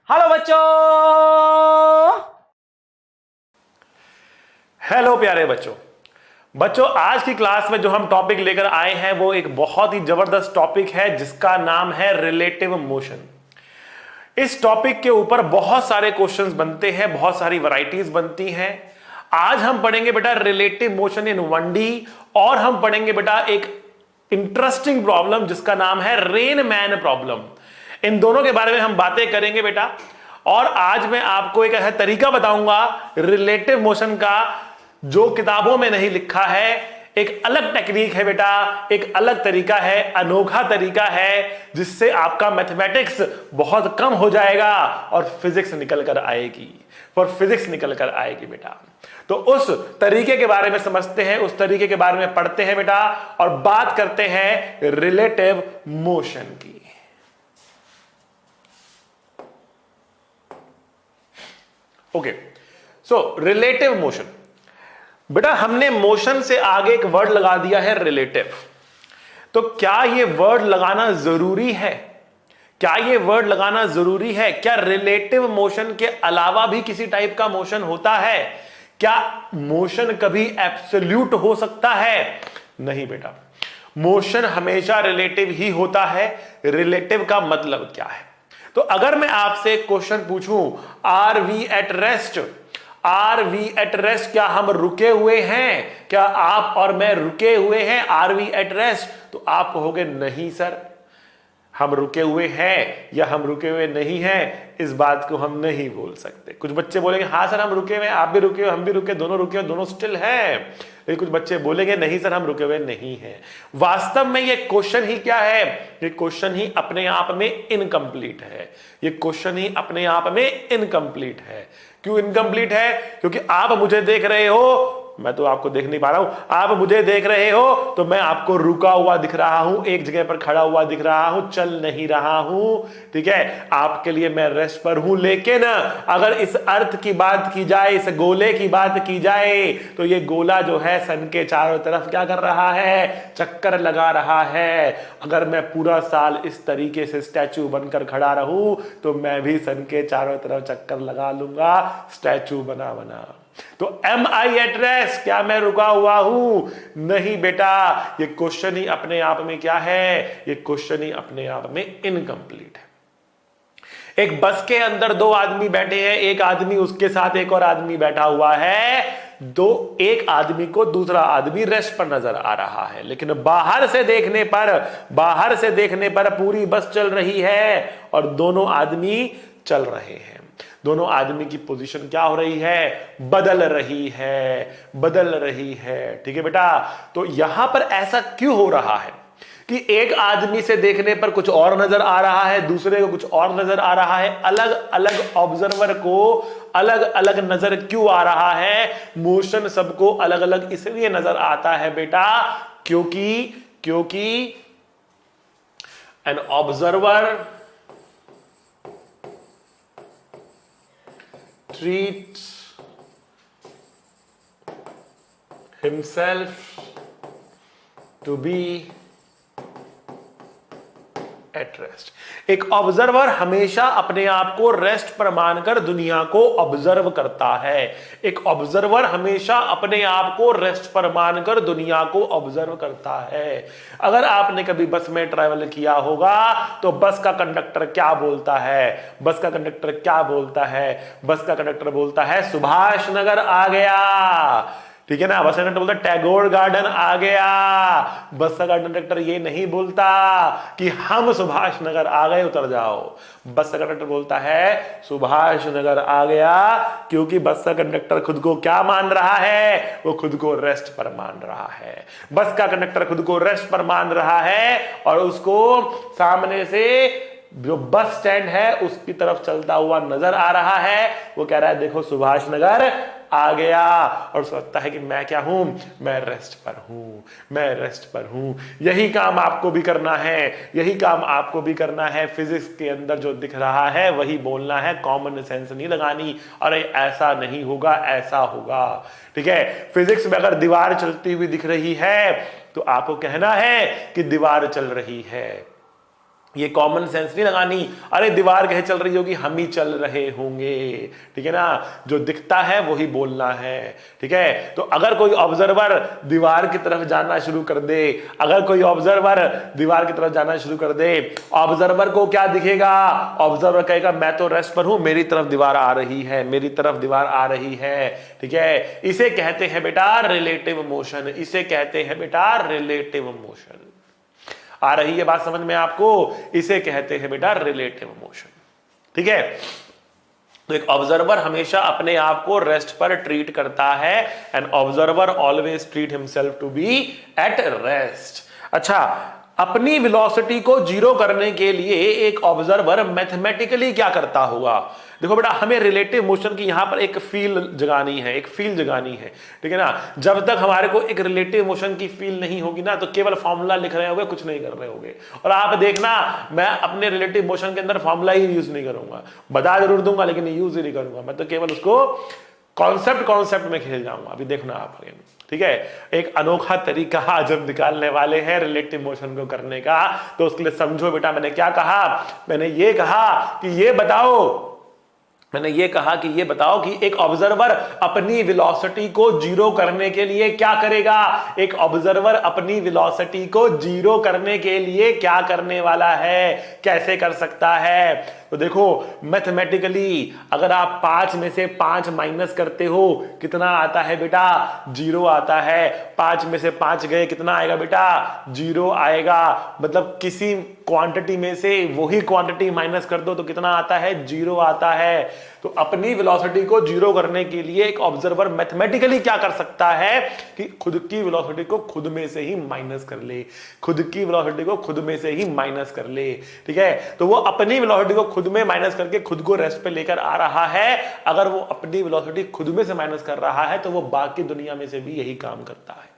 Hello बच्चों। Hello प्यारे बच्चों। बच्चों आज की क्लास में जो हम टॉपिक लेकर आए हैं वो एक बहुत ही जबरदस्त टॉपिक है जिसका नाम है रिलेटिव मोशन। इस टॉपिक के ऊपर बहुत सारे क्वेश्चंस बनते हैं, बहुत सारी वैरायटीज बनती हैं। आज हम पढ़ेंगे बेटा रिलेटिव मोशन इन 1D और हम पढ़ेंगे बेटा एक इंटरेस्टिंग प्रॉब्लम जिसका नाम है रेन मैन प्रॉब्लम। इन दोनों के बारे में हम बातें करेंगे बेटा। और आज मैं आपको एक ऐसा तरीका बताऊंगा रिलेटिव मोशन का जो किताबों में नहीं लिखा है। एक अलग टेक्निक है बेटा, एक अलग तरीका है, अनोखा तरीका है जिससे आपका मैथमेटिक्स बहुत कम हो जाएगा और फिजिक्स निकल कर आएगी, और फिजिक्स निकल कर आएगी बेटा। तो उस तरीके के बारे में समझते हैं, उस तरीके के बारे में पढ़ते हैं बेटा और बात करते हैं रिलेटिव मोशन की। ओके, सो रिलेटिव मोशन बेटा, हमने मोशन से आगे एक वर्ड लगा दिया है रिलेटिव। तो क्या यह वर्ड लगाना जरूरी है? क्या यह वर्ड लगाना जरूरी है? क्या रिलेटिव मोशन के अलावा भी किसी टाइप का मोशन होता है? क्या मोशन कभी एब्सोल्यूट हो सकता है? नहीं बेटा, मोशन हमेशा रिलेटिव ही होता है। रिलेटिव का मतलब क्या है? तो अगर मैं आपसे क्वेश्चन पूछूं, are we at rest, are we at rest, क्या हम रुके हुए हैं? क्या आप और मैं रुके हुए हैं? Are we at rest? तो आप कहोगे नहीं सर, हम रुके हुए हैं या हम रुके हुए नहीं हैं, इस बात को हम नहीं बोल सकते। कुछ बच्चे बोलेंगे हाँ सर हम रुके हुए हैं, आप भी रुके हो, हम भी रुके, दोनों रुके हो, दोनों स्टिल हैं। लेकिन कुछ बच्चे बोलेंगे नहीं सर हम रुके हुए नहीं हैं। वास्तव में ये क्वेश्चन ही क्या है? ये क्वेश्चन ही अपने आप में इनकम्प्लीट है। ये क्वेश्चन ही अपने आप में इनकम्प्लीट है। क्यों इनकम्प्लीट है? क्योंकि आप मुझे देख रहे हो, मैं तो आपको देख नहीं पा रहा हूं। आप मुझे देख रहे हो तो मैं आपको रुका हुआ दिख रहा हूं, एक जगह पर खड़ा हुआ दिख रहा हूं, चल नहीं रहा हूं। ठीक है, आपके लिए मैं रेस्ट पर हूं। लेकिन अगर इस अर्थ की बात की जाए, इस गोले की बात की जाए, तो ये गोला जो है सन के चारों तरफ क्या कर रहा है? चक्कर लगा रहा है। अगर मैं पूरा साल इस तरीके से स्टैचू बनकर खड़ा रहूं तो मैं भी सन के चारों तरफ चक्कर लगा लूंगा, स्टैचू बना बना। तो एम आई एट रेस्ट? क्या मैं रुका हुआ हूं? नहीं बेटा, ये क्वेश्चन ही अपने आप में क्या है? ये क्वेश्चन ही अपने आप में इनकम्प्लीट है। एक बस के अंदर दो आदमी बैठे हैं, एक आदमी उसके साथ एक और आदमी बैठा हुआ है। एक आदमी को दूसरा आदमी रेस्ट पर नजर आ रहा है, लेकिन बाहर से देखने पर पूरी बस चल रही है और दोनों आदमी चल रहे हैं। दोनों आदमी की पोजीशन क्या हो रही है? बदल रही है। ठीक है बेटा, तो यहां पर ऐसा क्यों हो रहा है कि एक आदमी से देखने पर कुछ और नजर आ रहा है, दूसरे को कुछ और नजर आ रहा है? अलग अलग ऑब्जर्वर को अलग अलग नजर क्यों आ रहा है? मोशन सबको अलग अलग इसलिए नजर आता है बेटा क्योंकि an observer treats himself to be at rest। एक ऑब्जर्वर हमेशा अपने आप को रेस्ट पर मानकर दुनिया को ऑब्जर्व करता है। एक ऑब्जर्वर हमेशा अपने आप को रेस्ट पर मानकर दुनिया को ऑब्जर्व करता है। अगर आपने कभी बस में ट्रैवल किया होगा तो बस का कंडक्टर क्या बोलता है? बस का कंडक्टर बोलता है सुभाष नगर आ गया। ठीक है ना, बस कंडक्टर बोलता टैगोर गार्डन आ गया। बस का कंडक्टर ये नहीं बोलता कि हम सुभाष नगर आ गए, उतर जाओ। बस का कंडक्टर बोलता है सुभाष नगर आ गया, क्योंकि बस का कंडक्टर खुद को क्या मान रहा है? वो खुद को रेस्ट पर मान रहा है। बस का कंडक्टर खुद को रेस्ट पर मान रहा है और उसको सामने से जो बस स्टैंड है उसकी तरफ चलता हुआ नजर आ रहा है। वो कह रहा है देखो सुभाष नगर आ गया, और सोचता है कि मैं क्या हूं? मैं रेस्ट पर हूं। यही काम आपको भी करना है। फिजिक्स के अंदर जो दिख रहा है वही बोलना है, कॉमन सेंस नहीं लगानी। अरे ऐसा नहीं होगा, ऐसा होगा। ठीक है, फिजिक्स में अगर दीवार चलती हुई दिख रही है तो आपको कहना है कि दीवार चल रही है। ये कॉमन सेंस नहीं लगानी, अरे दीवार कहीं चल रही होगी, हम ही चल रहे होंगे, ठीक है ना, जो दिखता है वही बोलना है, ठीक है। तो अगर कोई ऑब्जर्वर दीवार की तरफ जाना शुरू कर दे, अगर कोई ऑब्जर्वर दीवार की तरफ जाना शुरू कर दे, ऑब्जर्वर को क्या दिखेगा, ऑब्जर्वर कहेगा मैं तो रेस्ट पर हूं, मेरी तरफ दीवार आ रही है, मेरी तरफ दीवार आ रही है, ठीक है। इसे कहते हैं बेटा रिलेटिव मोशन, इसे कहते हैं बेटा रिलेटिव मोशन। आ रही है बात समझ में आपको? इसे कहते हैं बेटा रिलेटिव मोशन, ठीक है। तो एक ऑब्जर्वर हमेशा अपने आप को रेस्ट पर ट्रीट करता है, and observer always treat himself to be at rest. अच्छा, अपनी वेलोसिटी को जीरो करने के लिए एक ऑब्जर्वर मैथमेटिकली क्या करता होगा? देखो बेटा, हमें रिलेटिव मोशन की यहां पर एक फील जगानी है, एक फील जगानी है, ठीक है ना। जब तक हमारे को एक रिलेटिव मोशन की फील नहीं होगी ना, तो केवल फॉर्मूला लिख रहे होगे, कुछ नहीं कर रहे होगे। और आप देखना, मैं अपने रिलेटिव मोशन के अंदर फॉर्मूला ही यूज नहीं करूंगा, बता जरूर दूंगा लेकिन यूज ही नहीं करूंगा, मैं तो केवल उसको कॉन्सेप्ट में खेल जाऊंगा। अभी देखना आप, ठीक है। एक अनोखा तरीका आज हम निकालने वाले हैं रिलेटिव मोशन को करने का, तो उसके लिए समझो बेटा, मैंने क्या कहा? मैंने ये कहा कि ये बताओ कि एक ऑब्जर्वर अपनी वेलोसिटी को जीरो करने के लिए क्या करेगा? एक ऑब्जर्वर अपनी वेलोसिटी को जीरो करने के लिए क्या करने वाला है, कैसे कर सकता है? तो देखो, मैथमेटिकली अगर आप 5 में से 5 माइनस करते हो, कितना आता है बेटा? 0 आता है। 5 में से 5 गए, कितना आएगा बेटा? 0 आएगा। मतलब किसी क्वांटिटी में से वही क्वांटिटी माइनस कर दो तो कितना आता है? 0 आता है। तो अपनी वेलोसिटी को जीरो करने के लिए एक ऑब्जर्वर मैथमेटिकली क्या कर सकता है कि खुद की वेलोसिटी को खुद में से ही माइनस कर ले, खुद की वेलोसिटी को खुद में से ही माइनस कर ले, ठीक है। तो वो अपनी वेलोसिटी को खुद में माइनस करके खुद को रेस्ट पे लेकर आ रहा है। अगर वो अपनी वेलोसिटी खुद में से माइनस कर रहा है तो वो बाकी दुनिया में से भी यही काम करता है।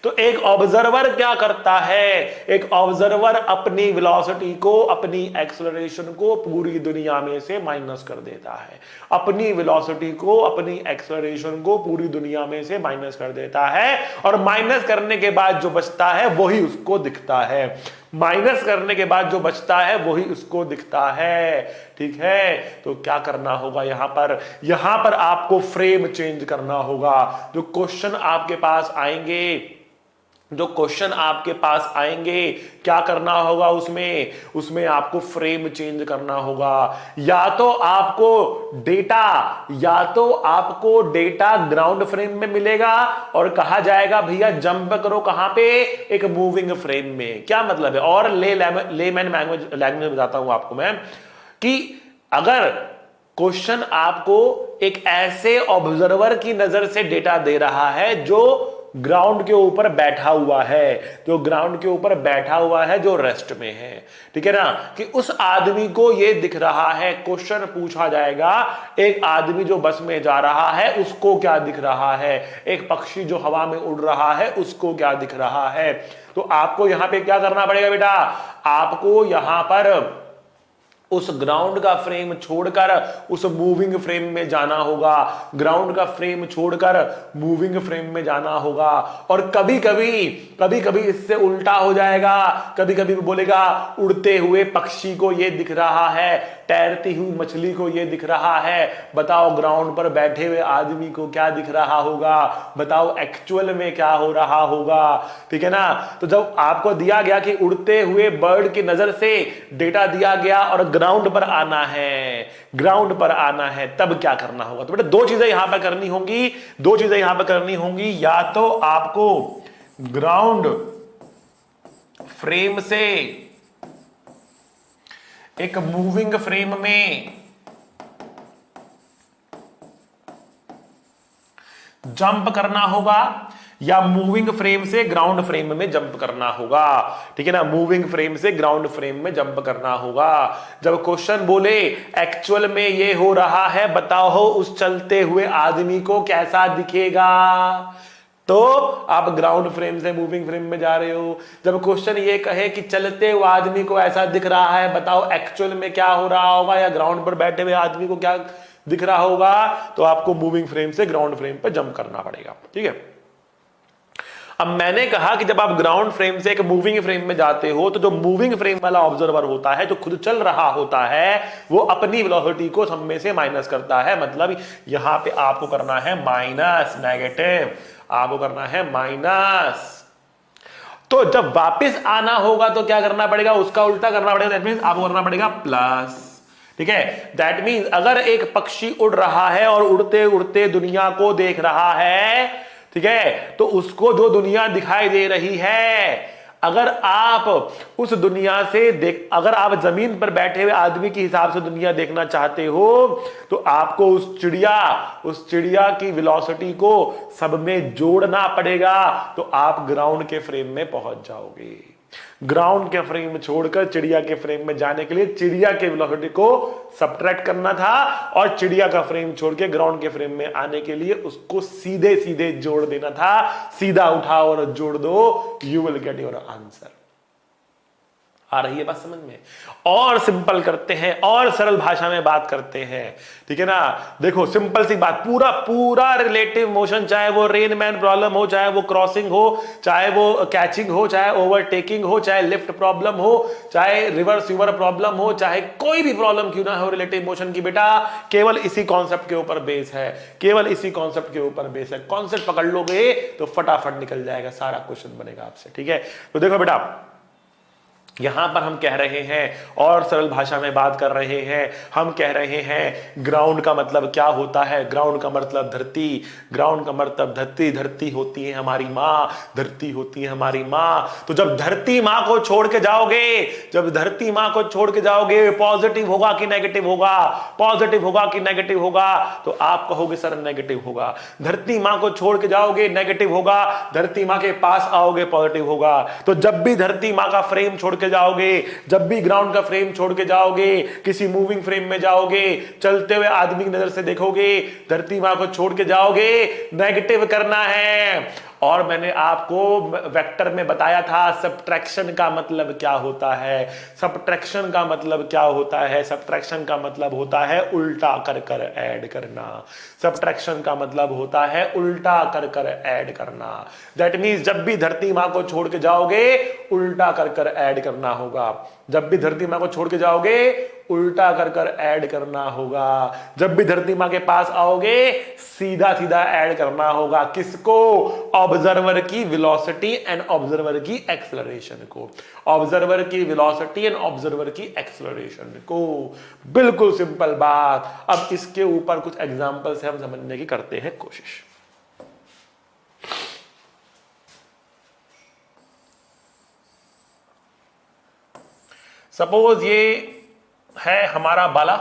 तो एक ऑब्जर्वर क्या करता है? एक ऑब्जर्वर अपनी वेलोसिटी को, अपनी एक्सेलरेशन को पूरी दुनिया में से माइनस कर देता है। अपनी वेलोसिटी को, अपनी एक्सेलरेशन को पूरी दुनिया में से माइनस कर देता है, और माइनस करने के बाद जो बचता है वही उसको दिखता है। माइनस करने के बाद जो बचता है वही उसको दिखता है, ठीक है। तो क्या करना होगा यहां पर आपको फ्रेम चेंज करना होगा। जो क्वेश्चन आपके पास आएंगे, क्या करना होगा? उसमें आपको फ्रेम चेंज करना होगा। या तो आपको डेटा ग्राउंड फ्रेम में मिलेगा और कहा जाएगा भैया जंप करो, कहां पे? एक मूविंग फ्रेम में। क्या मतलब है? और लेमैन लैंग्वेज बताता हूं आपको मैं, कि अगर क्वेश्चन आपको एक ऐसे ऑब्जर्वर की नजर से डेटा दे रहा है जो ग्राउंड के ऊपर बैठा हुआ है, जो रेस्ट में है, ठीक है ना, कि उस आदमी को यह दिख रहा है। क्वेश्चन पूछा जाएगा, एक आदमी जो बस में जा रहा है उसको क्या दिख रहा है? एक पक्षी जो हवा में उड़ रहा है उसको क्या दिख रहा है? तो आपको यहां पे क्या करना पड़ेगा बेटा? आपको यहां पर उस ग्राउंड का फ्रेम छोड़कर उस मूविंग फ्रेम में जाना होगा, ग्राउंड का फ्रेम छोड़कर मूविंग फ्रेम में जाना होगा। और कभी कभी इससे उल्टा हो जाएगा, कभी कभी बोलेगा उड़ते हुए पक्षी को ये दिख रहा है, तैरती हुई मछली को ये दिख रहा है। बताओ ग्राउंड पर बैठे हुए आदमी को क्या दिख रहा होगा? बताओ एक्चुअल में क्या हो रहा होगा, ठीक है ना। तो जब आपको दिया गया कि उड़ते हुए बर्ड की नजर से डेटा दिया गया और ग्राउंड पर आना है, तब क्या करना होगा? तो बेटा दो चीजें यहां पर करनी होंगी, या तो आपको ग्राउंड फ्रेम से एक मूविंग फ्रेम में जंप करना होगा, या मूविंग फ्रेम से ग्राउंड फ्रेम में जंप करना होगा, ठीक है ना। मूविंग फ्रेम से ग्राउंड फ्रेम में जंप करना होगा। जब क्वेश्चन बोले एक्चुअल में ये हो रहा है, बताओ उस चलते हुए आदमी को कैसा दिखेगा, तो आप ग्राउंड फ्रेम से मूविंग फ्रेम में जा रहे हो। जब क्वेश्चन ये कहे कि चलते हुए आदमी को ऐसा दिख रहा है, बताओ एक्चुअल में क्या हो रहा होगा, या ग्राउंड पर बैठे हुए आदमी को क्या दिख रहा होगा, तो आपको मूविंग फ्रेम से ग्राउंड फ्रेम पर जंप करना पड़ेगा, ठीक है। अब मैंने कहा कि जब आप ग्राउंड फ्रेम से एक मूविंग फ्रेम में जाते हो तो जो मूविंग फ्रेम वाला ऑब्जर्वर होता है, जो खुद चल रहा होता है, वो अपनी वेलोसिटी को सब में से माइनस करता है। मतलब यहां पे आपको करना है माइनस, नेगेटिव, आपको करना है माइनस। तो जब वापस आना होगा तो क्या करना पड़ेगा, उसका उल्टा करना पड़ेगा। दैट मींस आपको करना पड़ेगा प्लस। ठीक है, दैट मींस अगर एक पक्षी उड़ रहा है और उड़ते उड़ते दुनिया को देख रहा है, ठीक है, तो उसको जो दुनिया दिखाई दे रही है, अगर आप उस दुनिया से अगर आप जमीन पर बैठे हुए आदमी के हिसाब से दुनिया देखना चाहते हो तो आपको उस चिड़िया की वेलोसिटी को सब में जोड़ना पड़ेगा, तो आप ग्राउंड के फ्रेम में पहुंच जाओगे। ग्राउंड के फ्रेम छोड़कर चिड़िया के फ्रेम में जाने के लिए चिड़िया के वेलोसिटी को सबट्रैक्ट करना था, और चिड़िया का फ्रेम छोड़ के ग्राउंड के फ्रेम में आने के लिए उसको सीधे सीधे जोड़ देना था। सीधा उठाओ और जोड़ दो, you will get your answer. आ रही है बात समझ में? और सिंपल करते हैं और सरल भाषा में बात करते हैं, ठीक है ना। देखो सिंपल सी बात, पूरा रिलेटिव मोशन, चाहे वो रेनमैन प्रॉब्लम हो, चाहे वो क्रॉसिंग हो, चाहे वो कैचिंग हो, चाहे ओवरटेकिंग हो, चाहे लिफ्ट प्रॉब्लम हो, चाहे रिवर्स यूवर प्रॉब्लम हो, चाहे कोई भी प्रॉब्लम क्यों ना हो रिलेटिव मोशन की, बेटा केवल इसी कॉन्सेप्ट के ऊपर बेस है, केवल इसी कॉन्सेप्ट के ऊपर बेस है। कॉन्सेप्ट पकड़ लोगे तो फटाफट निकल जाएगा, सारा क्वेश्चन बनेगा आपसे। ठीक है, तो देखो बेटा यहां पर हम कह रहे हैं और सरल भाषा में बात कर रहे हैं, हम कह रहे हैं ग्राउंड का मतलब क्या होता है। ग्राउंड का मतलब धरती, ग्राउंड का मतलब धरती, धरती होती है हमारी माँ, धरती होती है हमारी माँ। तो जब धरती माँ को छोड़ के जाओगे, जब धरती माँ को छोड़ के जाओगे, पॉजिटिव होगा कि नेगेटिव होगा, पॉजिटिव होगा कि नेगेटिव होगा, तो आप कहोगे सर नेगेटिव होगा। धरती माँ को छोड़ के जाओगे नेगेटिव होगा, धरती माँ के पास आओगे पॉजिटिव होगा। तो जब भी धरती माँ का फ्रेम छोड़ के जाओगे, जब भी ग्राउंड का फ्रेम छोड़ के जाओगे, किसी मूविंग फ्रेम में जाओगे, चलते हुए आदमी की नजर से देखोगे, धरती मां को छोड़ के जाओगे, नेगेटिव करना है। और मैंने आपको वेक्टर में बताया था सब्ट्रैक्शन का मतलब क्या होता है। सब्ट्रैक्शन का मतलब क्या होता है? सब्ट्रैक्शन का मतलब होता है उल्टा कर कर ऐड करना। सब्ट्रैक्शन का मतलब होता है उल्टा कर कर ऐड करना। दैट मींस जब भी धरती मां को छोड़ के जाओगे उल्टा कर कर ऐड करना होगा। जब भी धरती मां को छोड़ के जाओगे उल्टा कर कर ऐड करना होगा। जब भी धरती मां के पास आओगे सीधा सीधा ऐड करना होगा। किसको? ऑब्जर्वर की वेलोसिटी एंड ऑब्जर्वर की एक्सेलरेशन को। ऑब्जर्वर की वेलोसिटी एंड ऑब्जर्वर की एक्सेलरेशन को। बिल्कुल सिंपल बात। अब इसके ऊपर कुछ एग्जांपल से हम समझने की करते हैं कोशिश। सपोज ये है हमारा बाला,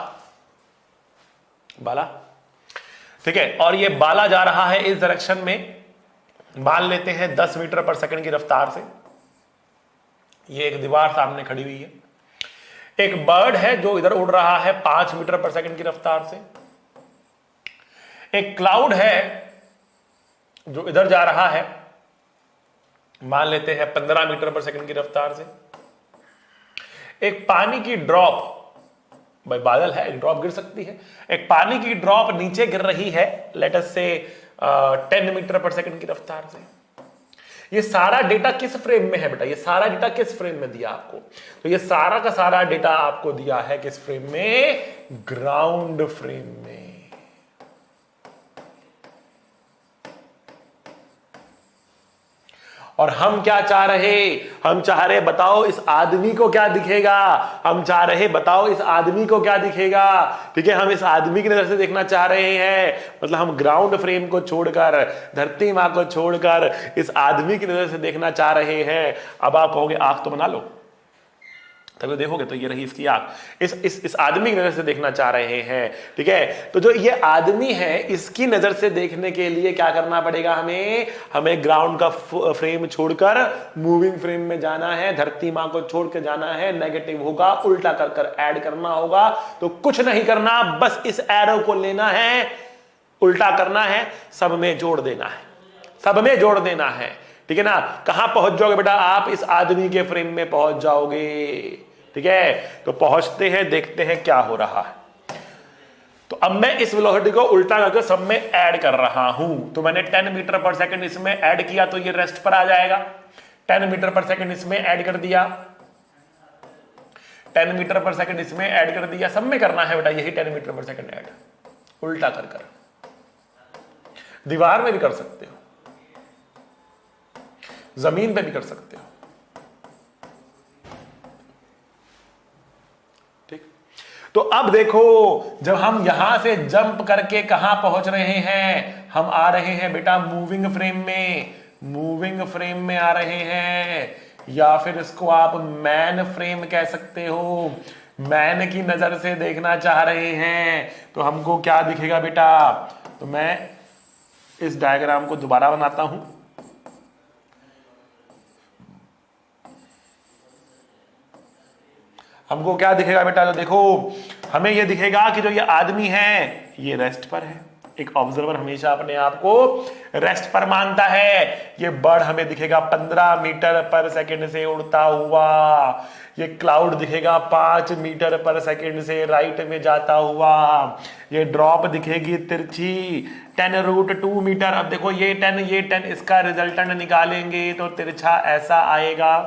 ठीक है, और ये बाला जा रहा है इस डायरेक्शन में, मान लेते हैं 10 मीटर पर सेकंड की रफ्तार से। ये एक दीवार सामने खड़ी हुई है। एक बर्ड है जो इधर उड़ रहा है 5 मीटर पर सेकंड की रफ्तार से। एक क्लाउड है जो इधर जा रहा है, मान लेते हैं 15 मीटर पर सेकंड की रफ्तार से। एक पानी की ड्रॉप, भाई बादल है, एक ड्रॉप गिर सकती है, एक पानी की ड्रॉप नीचे गिर रही है लेट अस से 10 मीटर पर सेकंड की रफ्तार से। ये सारा डेटा किस फ्रेम में है बेटा? ये सारा डेटा किस फ्रेम में दिया आपको? तो ये सारा का सारा डेटा आपको दिया है किस फ्रेम में? ग्राउंड फ्रेम में। और हम क्या चाह रहे? हम चाह रहे बताओ इस आदमी को क्या दिखेगा। हम चाह रहे बताओ इस आदमी को क्या दिखेगा। ठीक है, हम इस आदमी की नजर से देखना चाह रहे हैं। मतलब हम ग्राउंड फ्रेम को छोड़कर, धरती मां को छोड़कर इस आदमी की नजर से देखना चाह रहे हैं। अब आप कहोगे आंख तो बना लो, तभी देखोगे तो ये रही इसकी आंख। इस आदमी की नजर से देखना चाह रहे हैं। ठीक है, तो जो ये आदमी है इसकी नजर से देखने के लिए क्या करना पड़ेगा? हमें ग्राउंड का फ्रेम छोड़कर मूविंग फ्रेम में जाना है। धरती मां को छोड़ के जाना है, नेगेटिव होगा, उल्टा कर कर ऐड करना होगा। तो कुछ नहीं करना, बस इस एरो को लेना है, उल्टा करना है, सब में जोड़ देना है, सब में जोड़ देना है। ठीक है ना। कहां पहुंच जाओगे बेटा? आप इस आदमी के फ्रेम में पहुंच जाओगे। ठीक है, तो पहुंचते हैं, देखते हैं क्या हो रहा है। तो अब मैं इस वेलोसिटी को उल्टा करके सब में ऐड कर रहा हूं। तो मैंने 10 मीटर पर सेकंड इसमें ऐड किया तो ये रेस्ट पर आ जाएगा। 10 मीटर पर सेकंड इसमें ऐड कर दिया, 10 मीटर पर सेकंड इसमें ऐड कर दिया। सब में करना है बेटा यही 10 मीटर पर सेकंड ऐड, उल्टा कर कर। दीवार में भी कर सकते हो, जमीन पे भी कर सकते हो। ठीक, तो अब देखो जब हम यहां से जंप करके कहां पहुंच रहे हैं, हम आ रहे हैं बेटा मूविंग फ्रेम में, मूविंग फ्रेम में आ रहे हैं, या फिर इसको आप मैन फ्रेम कह सकते हो। मैन की नजर से देखना चाह रहे हैं तो हमको क्या दिखेगा बेटा, तो मैं इस डायग्राम को दोबारा बनाता हूं। हमको क्या दिखेगा बेटा, तो देखो हमें ये दिखेगा कि जो ये आदमी है ये रेस्ट पर है। एक ऑब्जर्वर हमेशा अपने आप को रेस्ट पर मानता है। ये बर्ड हमें दिखेगा 15 मीटर पर सेकंड से उड़ता हुआ, ये क्लाउड दिखेगा 5 मीटर पर सेकंड से राइट में जाता हुआ, ये ड्रॉप दिखेगी तिरछी 10√2 मीटर। अब देखो ये 10 इसका रिजल्टेंट निकालेंगे तो तिरछा ऐसा आएगा।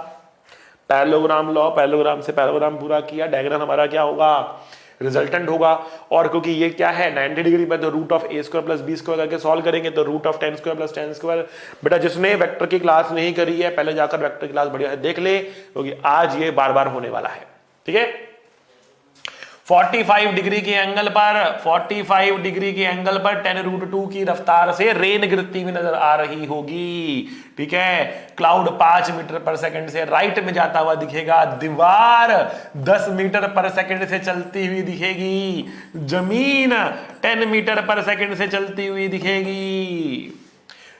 पैरेललोग्राम लॉ, पैरेललोग्राम से पैरेललोग्राम पूरा किया, डायग्राम हमारा क्या होगा, रिजल्टेंट होगा। और क्योंकि ये क्या है 90 डिग्री में, तो root of a square plus b square करके सॉल्व करेंगे तो root of 10 square plus 10 square. बेटा जिसने वेक्टर की क्लास नहीं करी है पहले जाकर वेक्टर की क्लास बढ़िया देख ले, क्योंकि आज ये बार बार होने वाला है। ठीक है, 45 डिग्री के एंगल पर, 45 डिग्री के एंगल पर 10√2 की रफ्तार से रेन गिरती हुई नजर आ रही होगी। ठीक है, क्लाउड 5 मीटर पर सेकंड से राइट में जाता हुआ दिखेगा, दीवार 10 मीटर पर सेकंड से चलती हुई दिखेगी, जमीन 10 मीटर पर सेकंड से चलती हुई दिखेगी।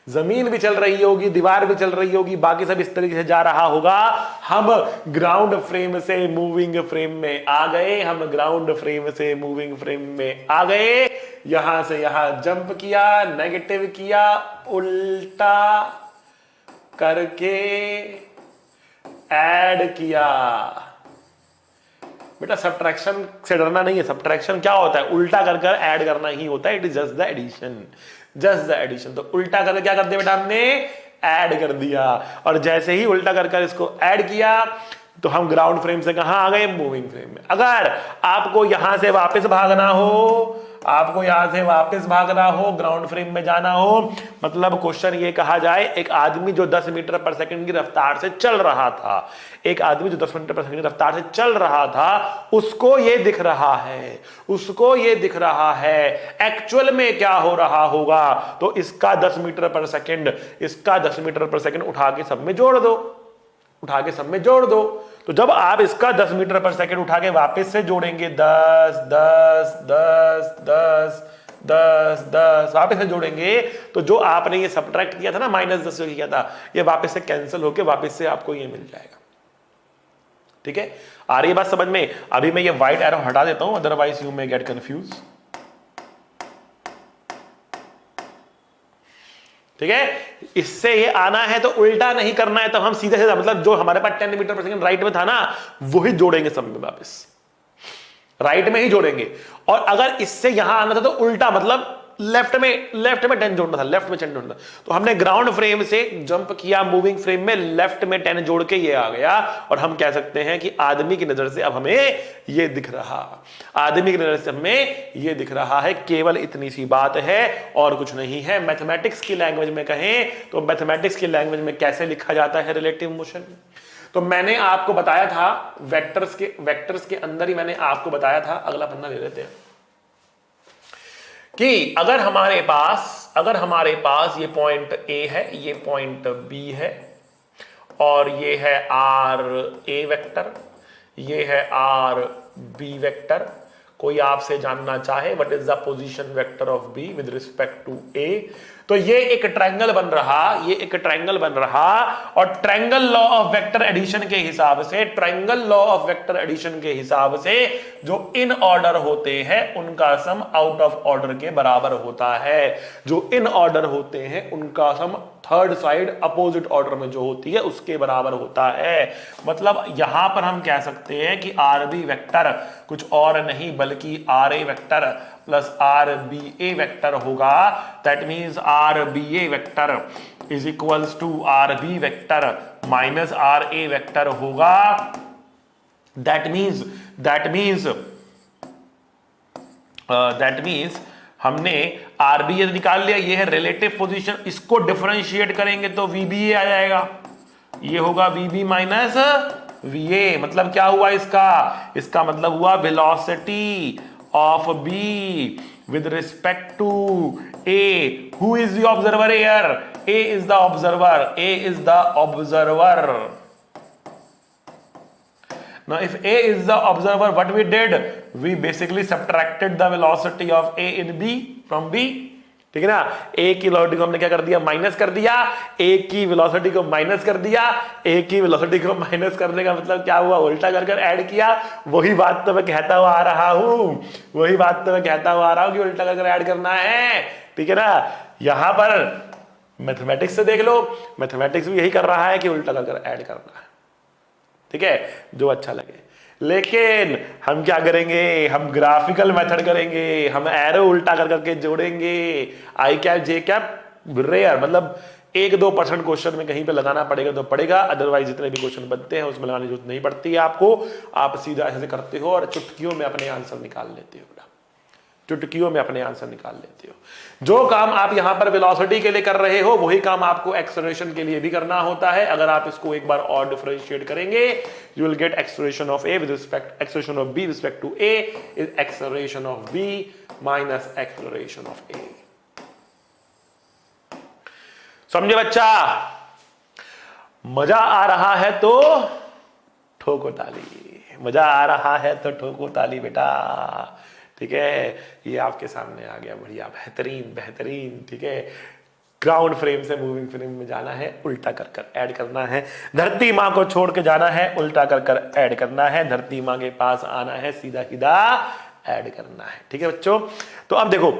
जमीन भी चल रही होगी, दीवार भी चल रही होगी, बाकी सब इस तरीके से जा रहा होगा। हम ग्राउंड फ्रेम से मूविंग फ्रेम में आ गए, हम ग्राउंड फ्रेम से मूविंग फ्रेम में आ गए। यहां से यहां जंप किया, नेगेटिव किया, उल्टा करके ऐड किया। बेटा सब्ट्रैक्शन से डरना नहीं है, सब्ट्रैक्शन क्या होता है, उल्टा कर कर ऐड करना ही होता है। It is just the addition, just the addition. तो उल्टा करके क्या कर दिया बेटा हमने, ऐड कर दिया। और जैसे ही उल्टा कर कर इसको ऐड किया तो हम ग्राउंड फ्रेम से कहां आ गए, मूविंग फ्रेम में। अगर आपको यहां से वापस भागना हो, आपको यहां से वापस भागना हो, ग्राउंड फ्रेम में जाना हो, मतलब क्वेश्चन ये कहा जाए एक आदमी जो 10 मीटर पर सेकंड की रफ्तार से चल रहा था, एक आदमी जो 10 मीटर पर सेकंड की रफ्तार से चल रहा था, उसको ये दिख रहा है, उसको ये दिख रहा है एक्चुअल में क्या हो रहा होगा। तो इसका 10 मीटर पर सेकंड, इसका 10 मीटर पर सेकंड उठा के सब में जोड़ दो, उठा के सब में जोड़ दो। तो जब आप इसका 10 मीटर पर सेकंड उठा के वापस से जोड़ेंगे, 10 10 10 10 10 10 वापस से जोड़ेंगे, तो जो आपने ये सब्ट्रैक्ट किया था ना, -10 किया था, ये वापस से कैंसिल होके वापस से आपको ये मिल जाएगा। ठीक है, आ रही है बात समझ में। अभी मैं ये व्हाइट एरो हटा देता हूं, otherwise you may get confuse. ठीक है, इससे ये आना है तो उल्टा नहीं करना है, तब हम सीधे सीधा मतलब जो हमारे पास 10 मीटर पर सेकंड राइट में था ना, वही जोड़ेंगे सब में, वापस राइट में ही जोड़ेंगे। और अगर इससे यहां आना था तो उल्टा, मतलब लेफ्ट में 10 जोड़ना था, लेफ्ट में 10 जोड़ना था। तो हमने ग्राउंड फ्रेम से जंप किया मूविंग फ्रेम में, लेफ्ट में 10 जोड़ के ये आ गया। और हम कह सकते हैं कि आदमी की नजर से अब हमें ये दिख रहा, आदमी की नजर से हमें ये दिख रहा है। केवल इतनी सी बात है और कुछ नहीं है। मैथमेटिक्स की लैंग्वेज में कहें तो मैथमेटिक्स की लैंग्वेज में कैसे लिखा जाता है रिलेटिव मोशन, तो मैंने आपको बताया था वेक्टर्स के अंदर ही मैंने आपको बताया था। अगला पन्ना ले लेते हैं कि अगर हमारे पास ये पॉइंट ए है, ये पॉइंट बी है, और ये है आर ए वेक्टर, ये है आर बी वेक्टर। कोई आपसे जानना चाहे what is the position vector of B with respect to A, तो ये एक ट्रायंगल बन रहा, ये एक ट्रायंगल बन रहा। और triangle law of vector addition के हिसाब से, triangle law of vector addition के हिसाब से जो इन ऑर्डर होते हैं उनका सम आउट ऑफ ऑर्डर के बराबर होता है। जो इन ऑर्डर होते हैं उनका सम थर्ड साइड अपोजिट ऑर्डर में जो होती है उसके बराबर होता है। मतलब यहां पर हम कह सकते हैं कि आर बी वेक्टर कुछ और नहीं बल्कि R A vector plus R B A vector होगा। That means R B A vector is equals to R B vector minus R A vector होगा। दैट मीन्स हमने आरबीए निकाल लिया, ये है रिलेटिव पोजीशन। इसको डिफरेंशिएट करेंगे तो वीबीए आ जाएगा, ये होगा वीबी माइनस वीए। मतलब क्या हुआ इसका मतलब हुआ velocity of B with respect to A. Who is the observer here? A is the observer. Now if A is the observer, what we did? We basically subtracted the velocity of A in B from B. ठीक है ना? A की velocity को हमने क्या कर दिया? Minus कर दिया। A की वेलोसिटी को माइनस कर दिया। A की वेलोसिटी को माइनस करने का मतलब क्या हुआ? उल्टा कर ऐड किया। वही बात तो मैं कहता हुआ आ रहा हूं कि उल्टा कर ऐड करना है। ठीक है ना? यहां पर मैथमेटिक्स से देख लो, मैथमेटिक्स भी यही कर रहा है कि उल्टा कर ऐड करना है। ठीक है, जो अच्छा लगे। लेकिन हम क्या करेंगे? हम ग्राफिकल मेथड करेंगे, हम एरो उल्टा करके जोड़ेंगे। आई कैप जे कैप रेयर, मतलब 1-2% क्वेश्चन में कहीं पे लगाना पड़ेगा तो पड़ेगा, अदरवाइज जितने भी क्वेश्चन बनते हैं उसमें लगाने की जरूरत नहीं पड़ती है आपको। आप सीधा ऐसे करते हो और चुटकियों में अपने आंसर निकाल लेते हो। जो काम आप यहां पर वेलोसिटी के लिए कर रहे हो वही काम आपको एक्सेलरेशन के लिए भी करना होता है। अगर आप इसको एक बार और डिफरेंशिएट करेंगे, you will get acceleration of A with respect acceleration of B respect to A is acceleration of B minus acceleration of A. समझे बच्चा? मजा आ रहा है तो ठोको ताली, मजा आ रहा है तो ठोको ताली बेटा। ठीक है, ये आपके सामने आ गया, बढ़िया, बेहतरीन। ठीक है, ग्राउंड फ्रेम से मूविंग फ्रेम में जाना है, उल्टा कर ऐड करना है। धरती माँ को छोड़ के जाना है, उल्टा कर ऐड करना है। धरती माँ के पास आना है, सीधा ऐड करना है। ठीक है बच्चों, तो अब देखो,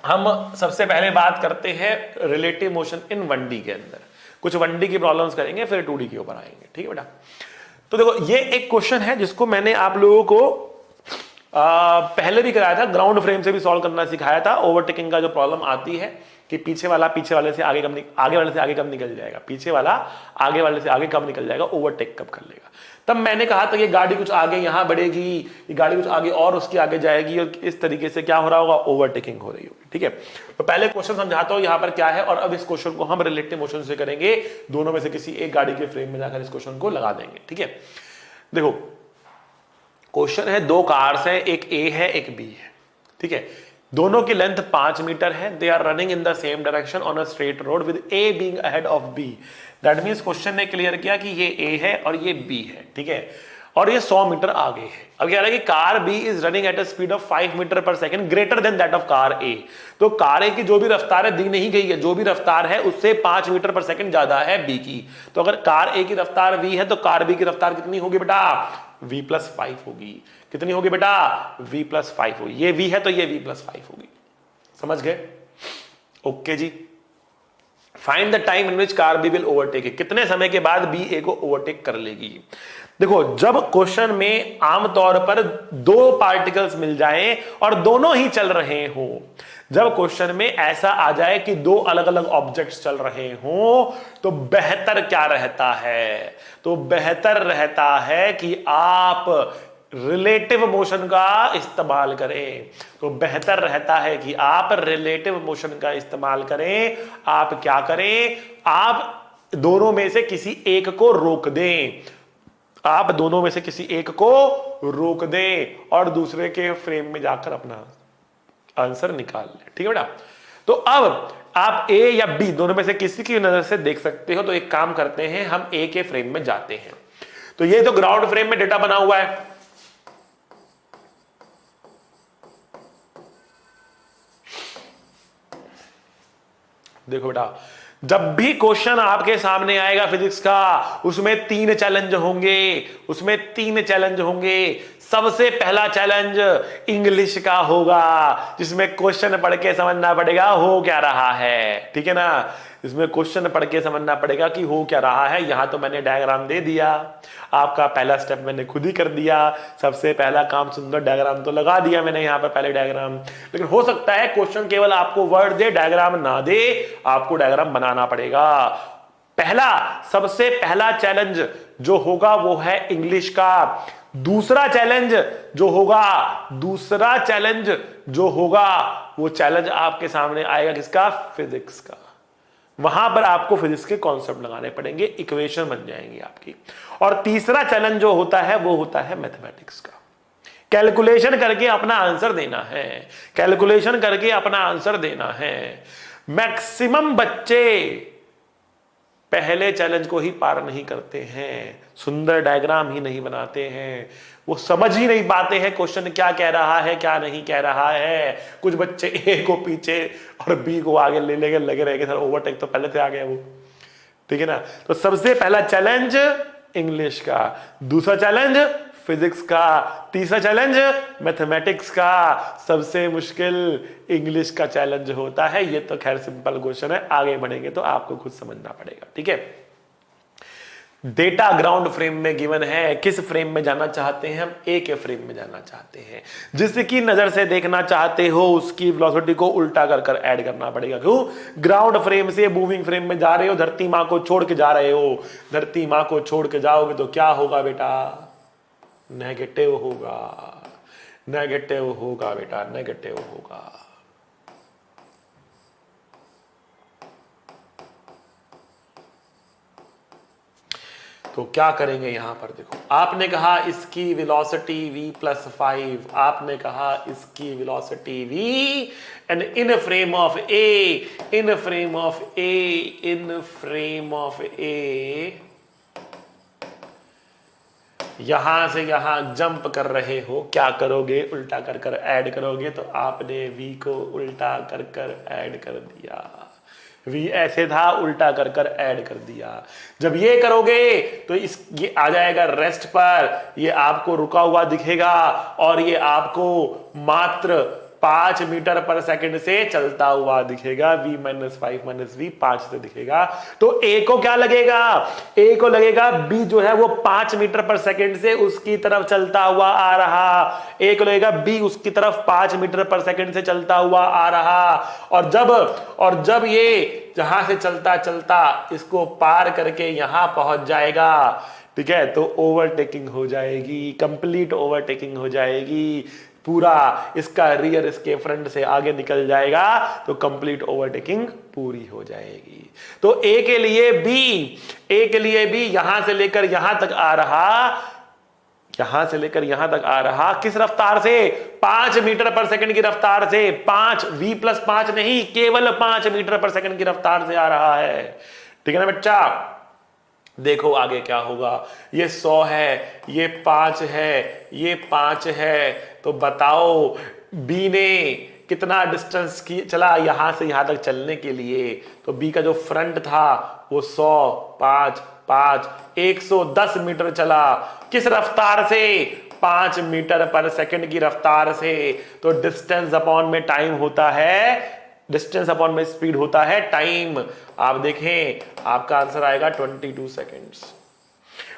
हम सबसे पहले बात करते हैं रिलेटिव मोशन इन 1D के अंदर। कुछ 1D की प्रॉब्लम्स करेंगे, फिर 2D के ऊपर आएंगे। ठीक है बेटा, तो देखो ये एक क्वेश्चन है जिसको मैंने आप लोगों को पहले भी कराया था, ग्राउंड फ्रेम से भी सॉल्व करना सिखाया था। ओवरटेकिंग का जो प्रॉब्लम आती है कि पीछे वाले से आगे कब निकल जाएगा, पीछे वाला आगे वाले से आगे कब निकल जाएगा, ओवरटेक कब कर लेगा। तब मैंने कहा था ये गाड़ी कुछ आगे यहां बढ़ेगी, ये गाड़ी कुछ आगे और उसके आगे जाएगी, और इस तरीके से क्या हो रहा होगा? ओवरटेकिंग हो रही होगी। ठीक है, तो पहले क्वेश्चन समझाता हूं यहां पर क्या है, और अब इस क्वेश्चन को हम रिलेटिव मोशन से करेंगे। दोनों में से किसी एक गाड़ी के फ्रेम में जाकर इस क्वेश्चन को लगा देंगे। ठीक है, देखो क्वेश्चन है, दो कार्स है, एक ए है एक बी है। ठीक है, दोनों की लेंथ 5 मीटर है। They are running in the same direction on a straight road with A being ahead of B. That means question ने क्लियर किया कि ये ए है और ये बी है। ठीक है, और ये 100 मीटर आगे है। अब कह रहा है कि car B is running at a speed of 5 metre per second greater than that of car A. तो कार ए की जो भी रफ्तार है दी नहीं गई है, जो भी रफ्तार है उससे 5 मीटर पर सेकंड ज्यादा है बी की। तो अगर कार ए की रफ्तार v है तो कार बी की रफ्तार कितनी होगी बेटा? v+5 होगी। कितनी होगी बेटा? v+5 होगी। ये v है तो ये v+5 होगी। समझ गए? ओके जी। Find the time in which car B will overtake. कितने समय के बाद बी ए को ओवरटेक कर लेगी? देखो, जब क्वेश्चन में आमतौर पर दो पार्टिकल्स मिल जाएं और दोनों ही चल रहे हो, जब क्वेश्चन में ऐसा आ जाए कि दो अलग अलग ऑब्जेक्ट्स चल रहे हों, तो बेहतर क्या रहता है? तो बेहतर रहता है कि आप रिलेटिव मोशन का इस्तेमाल करें। तो बेहतर रहता है कि आप रिलेटिव मोशन का इस्तेमाल करें। आप क्या करें? आप दोनों में से किसी एक को रोक दें। आप दोनों में से किसी एक को रोक दें और दूसरे के फ्रेम में जाकर अपना आंसर निकाल लें। ठीक है बेटा? तो अब आप ए या बी दोनों में से किसी की नजर से देख सकते हो। तो एक काम करते हैं, हम ए के फ्रेम में जाते हैं। तो ये तो ग्राउंड फ्रेम में डेटा बना हुआ है। देखो बेटा, जब भी क्वेश्चन आपके सामने आएगा फिजिक्स का, उसमें तीन चैलेंज होंगे। सबसे पहला चैलेंज इंग्लिश का होगा, जिसमें क्वेश्चन पढ़ के समझना पड़ेगा हो क्या रहा है। ठीक है ना, इसमें क्वेश्चन पढ़ के समझना पड़ेगा कि हो क्या रहा है। यहां तो मैंने डायग्राम दे दिया, आपका पहला स्टेप मैंने खुद ही कर दिया। सबसे पहला काम सुंदर डायग्राम तो लगा दिया मैंने यहां पर पहले डायग्राम। लेकिन हो सकता है क्वेश्चन केवल आपको वर्ड दे, डायग्राम ना दे, आपको डायग्राम बनाना पड़ेगा। पहला, सबसे पहला चैलेंज जो होगा वो है इंग्लिश का। दूसरा चैलेंज जो होगा वो चैलेंज आपके सामने आएगा किसका? फिजिक्स का। वहां पर आपको फिजिक्स के कॉन्सेप्ट लगाने पड़ेंगे, इक्वेशन बन जाएंगी आपकी। और तीसरा चैलेंज जो होता है वो होता है मैथमेटिक्स का। कैलकुलेशन करके अपना आंसर देना है। मैक्सिमम बच्चे पहले चैलेंज को ही पार नहीं करते हैं, सुंदर डायग्राम ही नहीं बनाते हैं, वो समझ ही नहीं पाते हैं क्वेश्चन क्या कह रहा है क्या नहीं कह रहा है। कुछ बच्चे ए को पीछे और बी को आगे ले लेकर लगे रहेंगे, सर ओवरटेक तो पहले से आ गया वो। ठीक है ना, तो सबसे पहला चैलेंज इंग्लिश का, दूसरा चैलेंज फिजिक्स का, तीसरा चैलेंज मैथमेटिक्स का, सबसे मुश्किल इंग्लिश का चैलेंज होता है। ये तो खैर सिंपल क्वेश्चन है, आगे बढ़ेंगे तो आपको खुद समझना पड़ेगा। ठीक है, डेटा ग्राउंड फ्रेम में गिवन है। किस फ्रेम में जाना चाहते हैं हम? ए के फ्रेम में जाना चाहते हैं। जिसकी नजर से देखना चाहते हो उसकी वेलोसिटी को उल्टा कर कर ऐड करना पड़ेगा। क्यों? ग्राउंड फ्रेम से मूविंग फ्रेम में जा रहे हो, धरती मां को छोड़ के जा रहे हो। धरती मां को छोड़ के जाओगे तो क्या होगा बेटा? नेगेटिव होगा बेटा, नेगेटिव होगा। तो क्या करेंगे यहां पर? देखो, आपने कहा इसकी वेलोसिटी v+5, आपने कहा इसकी velocity v, and in frame of A यहां से यहां जंप कर रहे हो। क्या करोगे? उल्टा कर कर ऐड करोगे। तो आपने v को उल्टा कर कर ऐड कर दिया। v ऐसे था, उल्टा कर कर ऐड कर दिया। जब ये करोगे तो ये आ जाएगा रेस्ट पर, ये आपको रुका हुआ दिखेगा और ये आपको मात्र 5 मीटर पर सेकंड से चलता हुआ दिखेगा। v-5 5 से दिखेगा। तो a को क्या लगेगा? a को लगेगा b जो है वो 5 मीटर पर सेकंड से उसकी तरफ चलता हुआ आ रहा। a को लगेगा b उसकी तरफ 5 मीटर पर सेकंड से चलता हुआ आ रहा। और जब ये जहां से चलता चलता इसको पार करके यहां पहुंच जाएगा, ठीक है, तो ओवरटेकिंग हो जाएगी, कंप्लीट ओवरटेकिंग हो जाएगी। पूरा इसका रियर इसके फ्रंट से आगे निकल जाएगा तो कंप्लीट ओवरटेकिंग पूरी हो जाएगी। तो ए के लिए बी यहां से लेकर यहां तक आ रहा, किस रफ्तार से? 5 मीटर पर सेकंड की रफ्तार से। 5 v+5 नहीं, केवल 5 मीटर पर सेकंड की रफ्तार से आ रहा है। ठीक है ना बच्चा? देखो आगे क्या होगा। ये 100 है, ये 5 है, ये 5 है, तो बताओ बी ने कितना डिस्टेंस चला यहां से यहां तक चलने के लिए? तो बी का जो फ्रंट था वो 100, 5, 5, 110 मीटर चला। किस रफ्तार से? 5 मीटर पर सेकंड की रफ्तार से। तो डिस्टेंस अपॉन में टाइम होता है, डिस्टेंस अपॉन में स्पीड होता है टाइम। आप देखें, आपका आंसर आएगा 22 सेकेंड्स।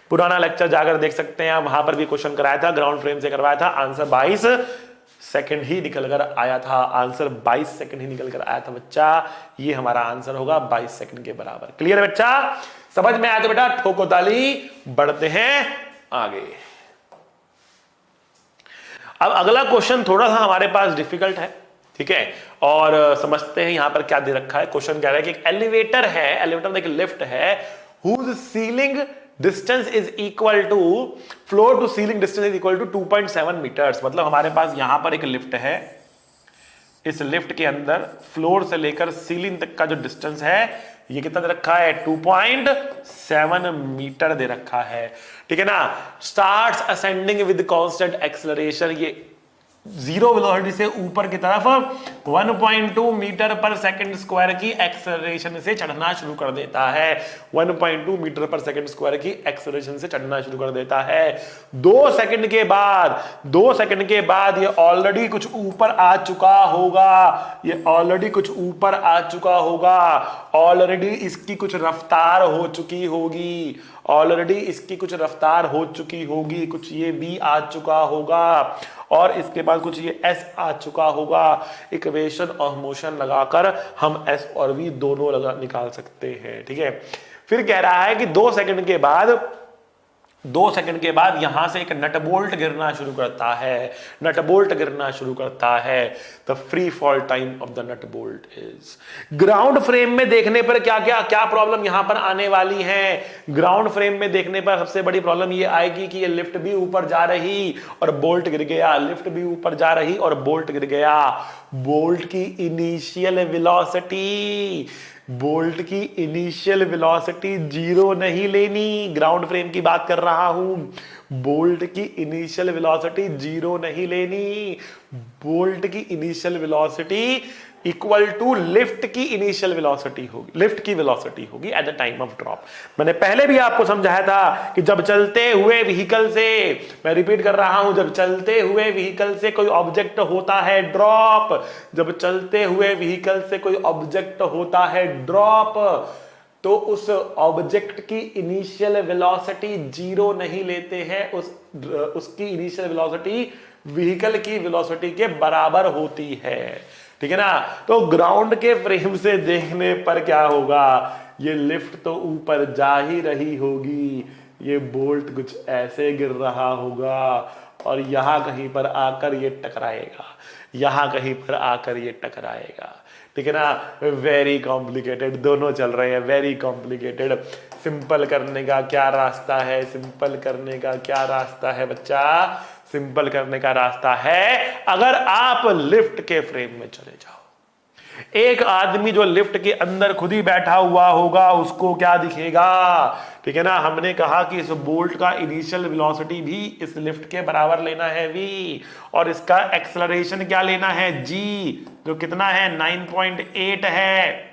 पुराना लेक्चर जाकर देख सकते हैं आप, वहां पर भी क्वेश्चन कराया था, ग्राउंड फ्रेम से करवाया था। आंसर 22 सेकंड ही निकल कर आया था। आंसर 22 सेकंड ही निकल कर आया था बच्चा। ये हमारा आंसर होगा 22 सेकंड के बराबर। क्लियर है बच्चा? समझ में आया तो बेटा ठोको ताली। बढ़ते हैं आगे। अब अगला क्वेश्चन थोड़ा सा हमारे पास डिफिकल्ट है, ठीक है, और समझते हैं यहां पर क्या दे रखा है। क्वेश्चन कह रहा है कि एक एलिवेटर है, एलिवेटर में एक लिफ्ट है, whose ceiling distance is equal to floor to ceiling distance is equal to 2.7 metres. मतलब हमारे पास यहां पर एक लिफ्ट है, इस लिफ्ट के अंदर फ्लोर से लेकर सीलिंग तक का जो डिस्टेंस है ये कितना दे रखा है? 2.7 मीटर दे रखा है। ठीक है ना? Starts ascending with constant acceleration. ये जीरो वेलोसिटी से ऊपर की तरफ 1.2 मीटर पर सेकंड स्क्वायर की एक्सेलरेशन से चढ़ना शुरू कर देता है। 1.2 मीटर पर सेकंड स्क्वायर की एक्सेलरेशन से चढ़ना शुरू कर देता है। 2 सेकंड के बाद ये ऑलरेडी कुछ ऊपर आ चुका होगा, ऑलरेडी इसकी कुछ रफ्तार हो चुकी होगी, कुछ ये b आ चुका होगा और इसके बाद कुछ ये s आ चुका होगा। इक्वेशन ऑफ मोशन लगाकर हम s और v दोनों निकाल सकते हैं। ठीक है, फिर कह रहा है कि 2 सेकंड के बाद यहां से एक नट बोल्ट गिरना शुरू करता है। The free fall time of the nut bolt is. Ground frame में देखने पर क्या प्रॉब्लम यहां पर आने वाली है? ग्राउंड फ्रेम में देखने पर सबसे बड़ी प्रॉब्लम ये आएगी कि ये लिफ्ट भी ऊपर जा रही और बोल्ट गिर गया, बोल्ट की इनिशियल वेलोसिटी जीरो नहीं लेनी। ग्राउंड फ्रेम की बात कर रहा हूं। बोल्ट की इनिशियल वेलोसिटी जीरो नहीं लेनी। बोल्ट की initial velocity equal to lift की इनिशियल वेलोसिटी होगी at the time of drop. मैंने पहले भी आपको समझाया था कि जब चलते हुए व्हीकल से, मैं रिपीट कर रहा हूं, जब चलते हुए व्हीकल से कोई ऑब्जेक्ट होता है ड्रॉप, तो उस ऑब्जेक्ट की इनिशियल वेलोसिटी जीरो नहीं लेते हैं, उसकी इनिशियल वेलोसिटी व्हीकल की वेलोसिटी के बराबर होती है। ठीक है ना? तो ग्राउंड के फ्रेम से देखने पर क्या होगा? ये लिफ्ट तो ऊपर जा ही रही होगी, ये बोल्ट कुछ ऐसे गिर रहा होगा और यहां कहीं पर आकर ये टकराएगा। ठीक है ना? वेरी कॉम्प्लिकेटेड, दोनों चल रहे हैं, वेरी कॉम्प्लिकेटेड। सिंपल करने का क्या रास्ता है बच्चा? सिंपल करने का रास्ता है, अगर आप लिफ्ट के फ्रेम में चले जाओ, एक आदमी जो लिफ्ट के अंदर खुद ही बैठा हुआ होगा, उसको क्या दिखेगा? ठीक है ना? हमने कहा कि इस बोल्ट का इनिशियल वेलोसिटी भी इस लिफ्ट के बराबर लेना है v, और इसका एक्सेलरेशन क्या लेना है g, जो कितना है 9.8 है।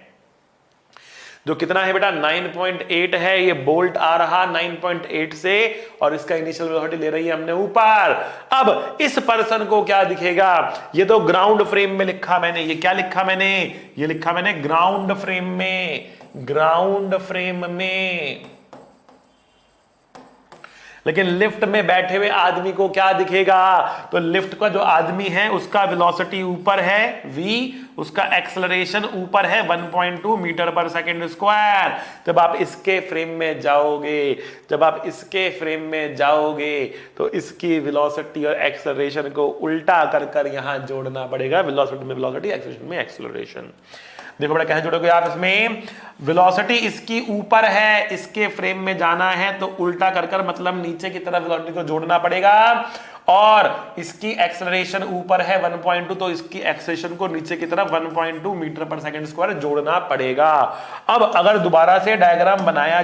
जो कितना है बेटा 9.8 है। ये बोल्ट आ रहा 9.8 से और इसका इनिशियल वेलोसिटी ले रही है हमने ऊपर। अब इस पर्सन को क्या दिखेगा? ये तो ग्राउंड फ्रेम में लिखा मैंने, ये क्या लिखा मैंने? ये लिखा मैंने ग्राउंड फ्रेम में। लेकिन लिफ्ट में बैठे हुए आदमी को क्या दिखेगा? तो लिफ्ट का जो आदमी है उसका वेलोसिटी ऊपर है v, उसका एक्सेलरेशन ऊपर है 1.2 मीटर पर सेकंड स्क्वायर। जब आप इसके फ्रेम में जाओगे तो इसकी वेलोसिटी और एक्सेलरेशन को उल्टा कर यहां जोड़ना पड़ेगा। वेलोसिटी में वेलोसिटी, एक्सेलरेशन में एक्सेलरेशन। देखो बड़ा कैसे जोड़ोगे आप इसमें? वेलोसिटी इसकी ऊपर है, इसके फ्रेम में जाना है तो उल्टा कर मतलब नीचे की तरफ वेलोसिटी को जोड़ना पड़ेगा, और इसकी एक्सेलरेशन ऊपर है 1.2 तो इसकी एक्सेलरेशन को नीचे की तरफ 1.2 मीटर पर सेकंड स्क्वायर जोड़ना पड़ेगा। अब अगर दोबारा से डायग्राम बनाया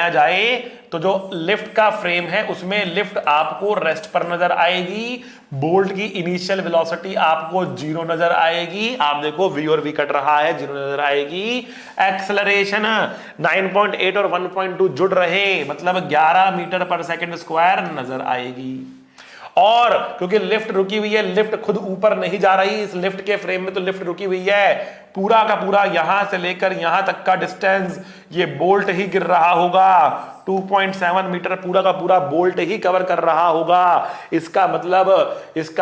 जाए, तो जो लिफ्ट का फ्रेम है उसमें लिफ्ट आपको रेस्ट पर नजर आएगी, बोल्ट की इनिशियल वेलोसिटी आपको जीरो नजर आएगी। आप देखो v और v कट रहा है, जीरो नजर आएगी। एक्सेलरेशन 9.8 और 1.2 जुड़ रहे, मतलब 11 मीटर पर सेकंड स्क्वायर नजर आएगी। और क्योंकि लिफ्ट रुकी हुई है, लिफ्ट खुद ऊपर नहीं जा रही, इस लिफ्ट के फ्रेम में तो लिफ्ट रुकी हुई है, पूरा का पूरा यहां से लेकर यहां तक का डिस्टेंस ये बोल्ट ही गिर रहा होगा। 2.7 मीटर पूरा का पूरा बोल्ट ही कवर कर रहा होगा। इसका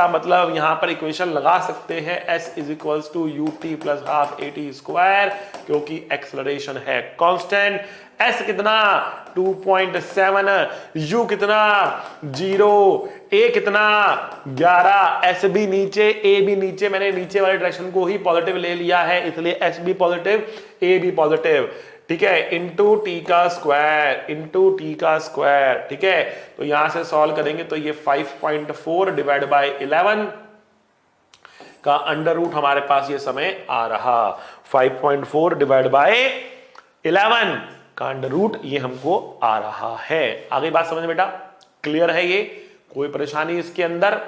मतलब यहां पर इक्वेशन लगा सकते हैं s is equals to ut plus half at square, क्योंकि एक्सेलरेशन है कांस्टेंट। s कितना 2.7, u कितना 0, a कितना 11, s भी नीचे a भी नीचे, मैंने नीचे वाले डायरेक्शन को ही पॉजिटिव ले लिया है, इसलिए s भी पॉजिटिव a भी पॉजिटिव। ठीक है, इंटू टी का स्क्वायर। ठीक है, तो यहां से सॉल्व करेंगे तो ये 5.4 डिवाइड बाय 11 का अंडर रूट हमारे पास ये समय आ रहा। 5.4 डिवाइड बाय 11 का अंडर रूट ये हमको आ रहा है। आगे बात समझ बेटा, क्लियर है? ये कोई परेशानी इसके अंदर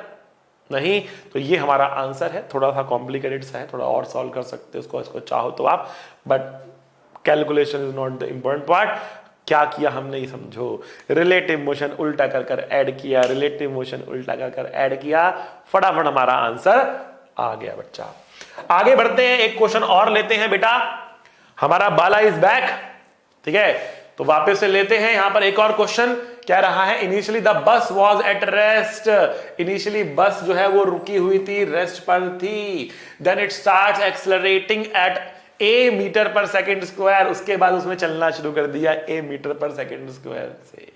नहीं? तो ये हमारा आंसर है। थोड़ा सा कॉम्प्लिकेटेड सा है, थोड़ा और सॉल्व कर सकते हो इसको चाहो तो आप, but calculation is not the important part. क्या किया हमने ये समझो, रिलेटिव मोशन उल्टा कर कर ऐड किया, रिलेटिव मोशन उल्टा कर कर ऐड किया, फटाफट हमारा आंसर आ गया बच्चा। आगे बढ़ते हैं, एक क्वेश्चन और लेते हैं बेटा। हमारा बाला इज बैक, ठीक है, तो वापस से लेते हैं यहां पर एक और क्वेश्चन। क्या रहा है? Initially the bus was at rest, initially बस जो है वो रुकी हुई थी, रेस्ट पर थी। Then it starts accelerating at a metre per second square, उसके बाद उसने चलना शुरू कर दिया a metre per second square से।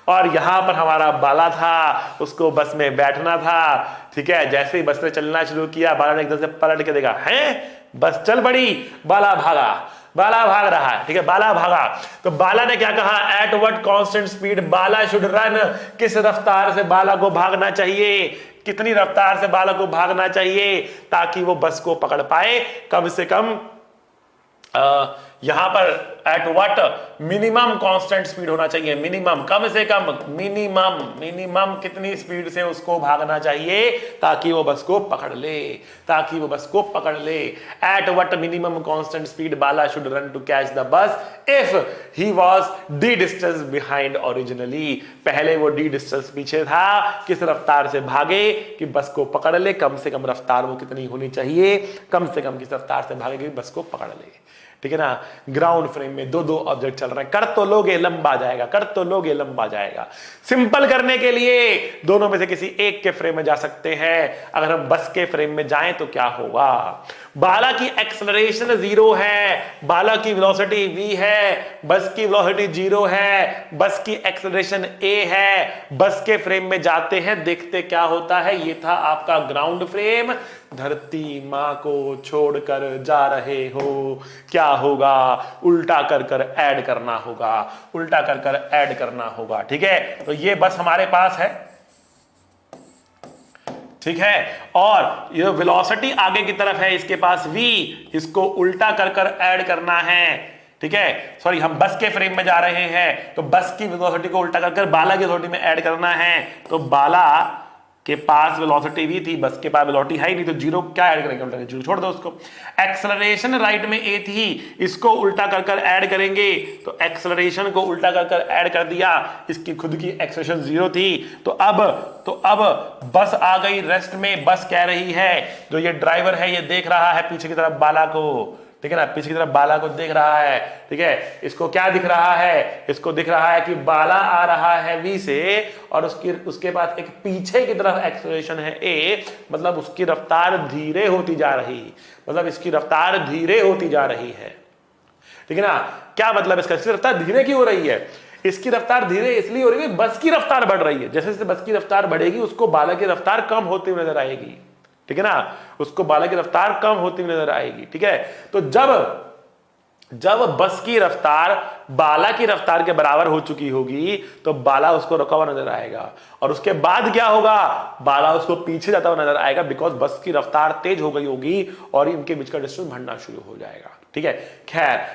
और यहां पर हमारा बाला था, उसको बस में बैठना था, ठीक है। जैसे ही बस ने चलना शुरू किया, बाला ने एकदम से पलट के देखा, है बस चल पड़ी, बाला भागा, बाला भाग रहा है, ठीक है, बाला भागा। तो बाला ने क्या कहा? At what constant speed Bala should run, किस रफ्तार से बाला को भागना चाहिए, कितनी रफ्तार से बाला को भागना चाहिए ताकि वो बस को पकड़ पाए कम से कम। यहां पर eight what minimum constant speed होना चाहिए, मिनिमम कम से कम, मिनिमम कितनी स्पीड से उसको भागना चाहिए ताकि वो बस को पकड़ ले, ताकि वो बस को पकड़ ले। At what minimum constant speed Bala should run to catch the bus if he was D distance behind originally, पहले वो डी डिस्टेंस पीछे था, किस रफ्तार से भागे कि बस को पकड़ ले, कम से कम रफ्तार वो कितनी होनी चाहिए, कम से कम किस रफ्तार से भागे कि बस को पकड़ ले, ठीक है ना। ग्राउंड फ्रेम में दो ऑब्जेक्ट चल रहे हैं, कर तो लोगे लंबा जाएगा, कर तो लोगे लंबा जाएगा। सिंपल करने के लिए दोनों में से किसी एक के फ्रेम में जा सकते हैं। अगर हम बस के फ्रेम में जाएं तो क्या होगा? बाला की एक्सेलरेशन 0 है, बाला की वेलोसिटी v है, बस की वेलोसिटी 0 है, बस की एक्सेलरेशन a है। बस के फ्रेम में जाते हैं, देखते क्या होता है। ये था आपका ग्राउंड फ्रेम, धरती मां को छोड़कर जा रहे हो, क्या होगा? उल्टा कर कर ऐड करना होगा, उल्टा कर कर ऐड करना होगा, ठीक है। तो ये बस हमारे पास है, ठीक है, और ये वेलोसिटी आगे की तरफ है, इसके पास v, इसको उल्टा कर कर ऐड करना है, ठीक है। सॉरी, हम बस के फ्रेम में जा रहे हैं तो बस की वेलोसिटी को उल्टा कर कर बाला की वेलोसिटी में ऐड करना है। तो बाला के पास वेलोसिटी v थी, बस के पास वेलोसिटी है ही नहीं, तो 0 क्या ऐड करेंगे? उल्टा 0 छोड़ दो उसको। एक्सेलरेशन राइट में a थी, इसको उल्टा कर कर ऐड करेंगे, तो एक्सेलरेशन को उल्टा कर कर ऐड कर दिया, इसकी खुद की एक्सेलरेशन 0 थी। तो अब बस आ गई रेस्ट में। बस कह रही है, जो ये ड्राइवर है ये देख रहा है पीछे की तरफ बाला को, ठीक है ना, पीछे की तरफ बाला को देख रहा है, ठीक है। इसको क्या दिख रहा है? इसको दिख रहा है कि बाला आ रहा है v से और उसके पास एक पीछे की तरफ एक्सेलरेशन है a, मतलब उसकी रफ्तार धीरे होती जा रही, मतलब इसकी रफ्तार धीरे होती जा रही है, ठीक है ना। क्या मतलब इसका? इसकी रफ्तार धीरे क्यों हो रही है? इसकी रफ्तार धीरे इसलिए हो रही है, बस की रफ्तार बढ़ रही है। जैसे जैसे बस की रफ्तार बढ़ेगी उसको बाला की रफ्तार कम होती हुई नजर आएगी, ठीक है ना, उसको बाला की रफ्तार कम होती हुई नजर आएगी, ठीक है। तो जब बस की रफ्तार बाला की रफ्तार के बराबर हो चुकी होगी तो बाला उसको रुका हुआ नजर आएगा, और उसके बाद क्या होगा? बाला उसको पीछे जाता हुआ नजर आएगा, बिकॉज बस की रफ्तार तेज हो गई होगी और इनके बीच का डिस्टेंस बढ़ना शुरू हो जाएगा, ठीक है। खैर,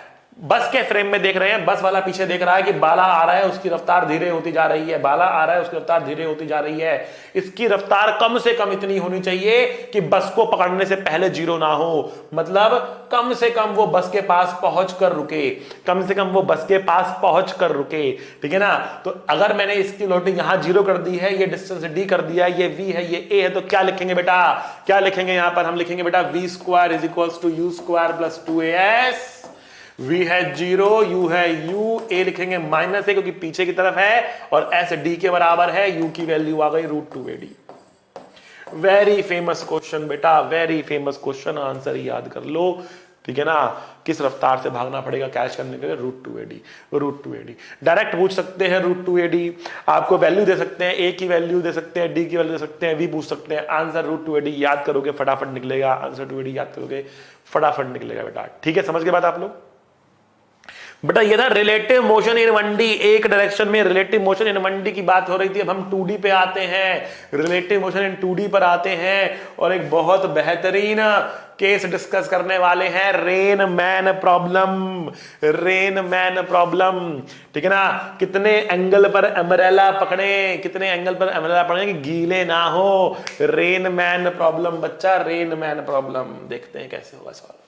बस के फ्रेम में देख रहे हैं, बस वाला पीछे देख रहा है कि बाला आ रहा है, उसकी रफ्तार धीरे होती जा रही है, बाला आ रहा है, उसकी रफ्तार धीरे होती जा रही है। इसकी रफ्तार कम से कम इतनी होनी चाहिए कि बस को पकड़ने से पहले 0 ना हो, मतलब कम से कम वो बस के पास पहुंच कर रुके, कम से कम वो बस के पास पहुंच कर रुके, ठीक है ना। तो अगर मैंने इसकी लोडिंग यहां 0 कर दी है, ये डिस्टेंस d कर दिया है, ये v है, ये a है, तो क्या लिखेंगे बेटा? क्या लिखेंगे यहां पर? हम लिखेंगे बेटा v² = u² + 2as। v है 0, u है u, a लिखेंगे -a क्योंकि पीछे की तरफ है, और s d के बराबर है, u की वैल्यू आ गई √2ad। वेरी फेमस क्वेश्चन बेटा, वेरी फेमस क्वेश्चन, आंसर याद कर लो, ठीक है ना। किस रफ्तार से भागना पड़ेगा कैच करने के लिए? √2ad। डायरेक्ट पूछ सकते हैं √2ad, आपको वैल्यू दे सकते हैं, a की वैल्यू दे सकते हैं, d की वैल्यू दे सकते हैं, v पूछ सकते हैं, आंसर √2ad याद करोगे फटाफट निकलेगा, आंसर 2ad याद करोगे फटाफट निकलेगा बेटा, ठीक है। समझ के बाद आप लोग बेटा ये था रिलेटिव मोशन इन 1D, एक डायरेक्शन में रिलेटिव मोशन इन 1D की बात हो रही थी। अब हम 2D पे आते हैं, रिलेटिव मोशन इन 2D पर आते हैं और एक बहुत बेहतरीन केस डिस्कस करने वाले हैं, rain man problem. Rain man problem, ठीक है ना। कितने एंगल पर अम्ब्रेला पकड़े, कितने एंगल पर अम्ब्रेला पकड़े कि गीले ना हो। रेन मैन प्रॉब्लम बच्चा, रेन मैन प्रॉब्लम। देखते हैं कैसे होगा सवाल।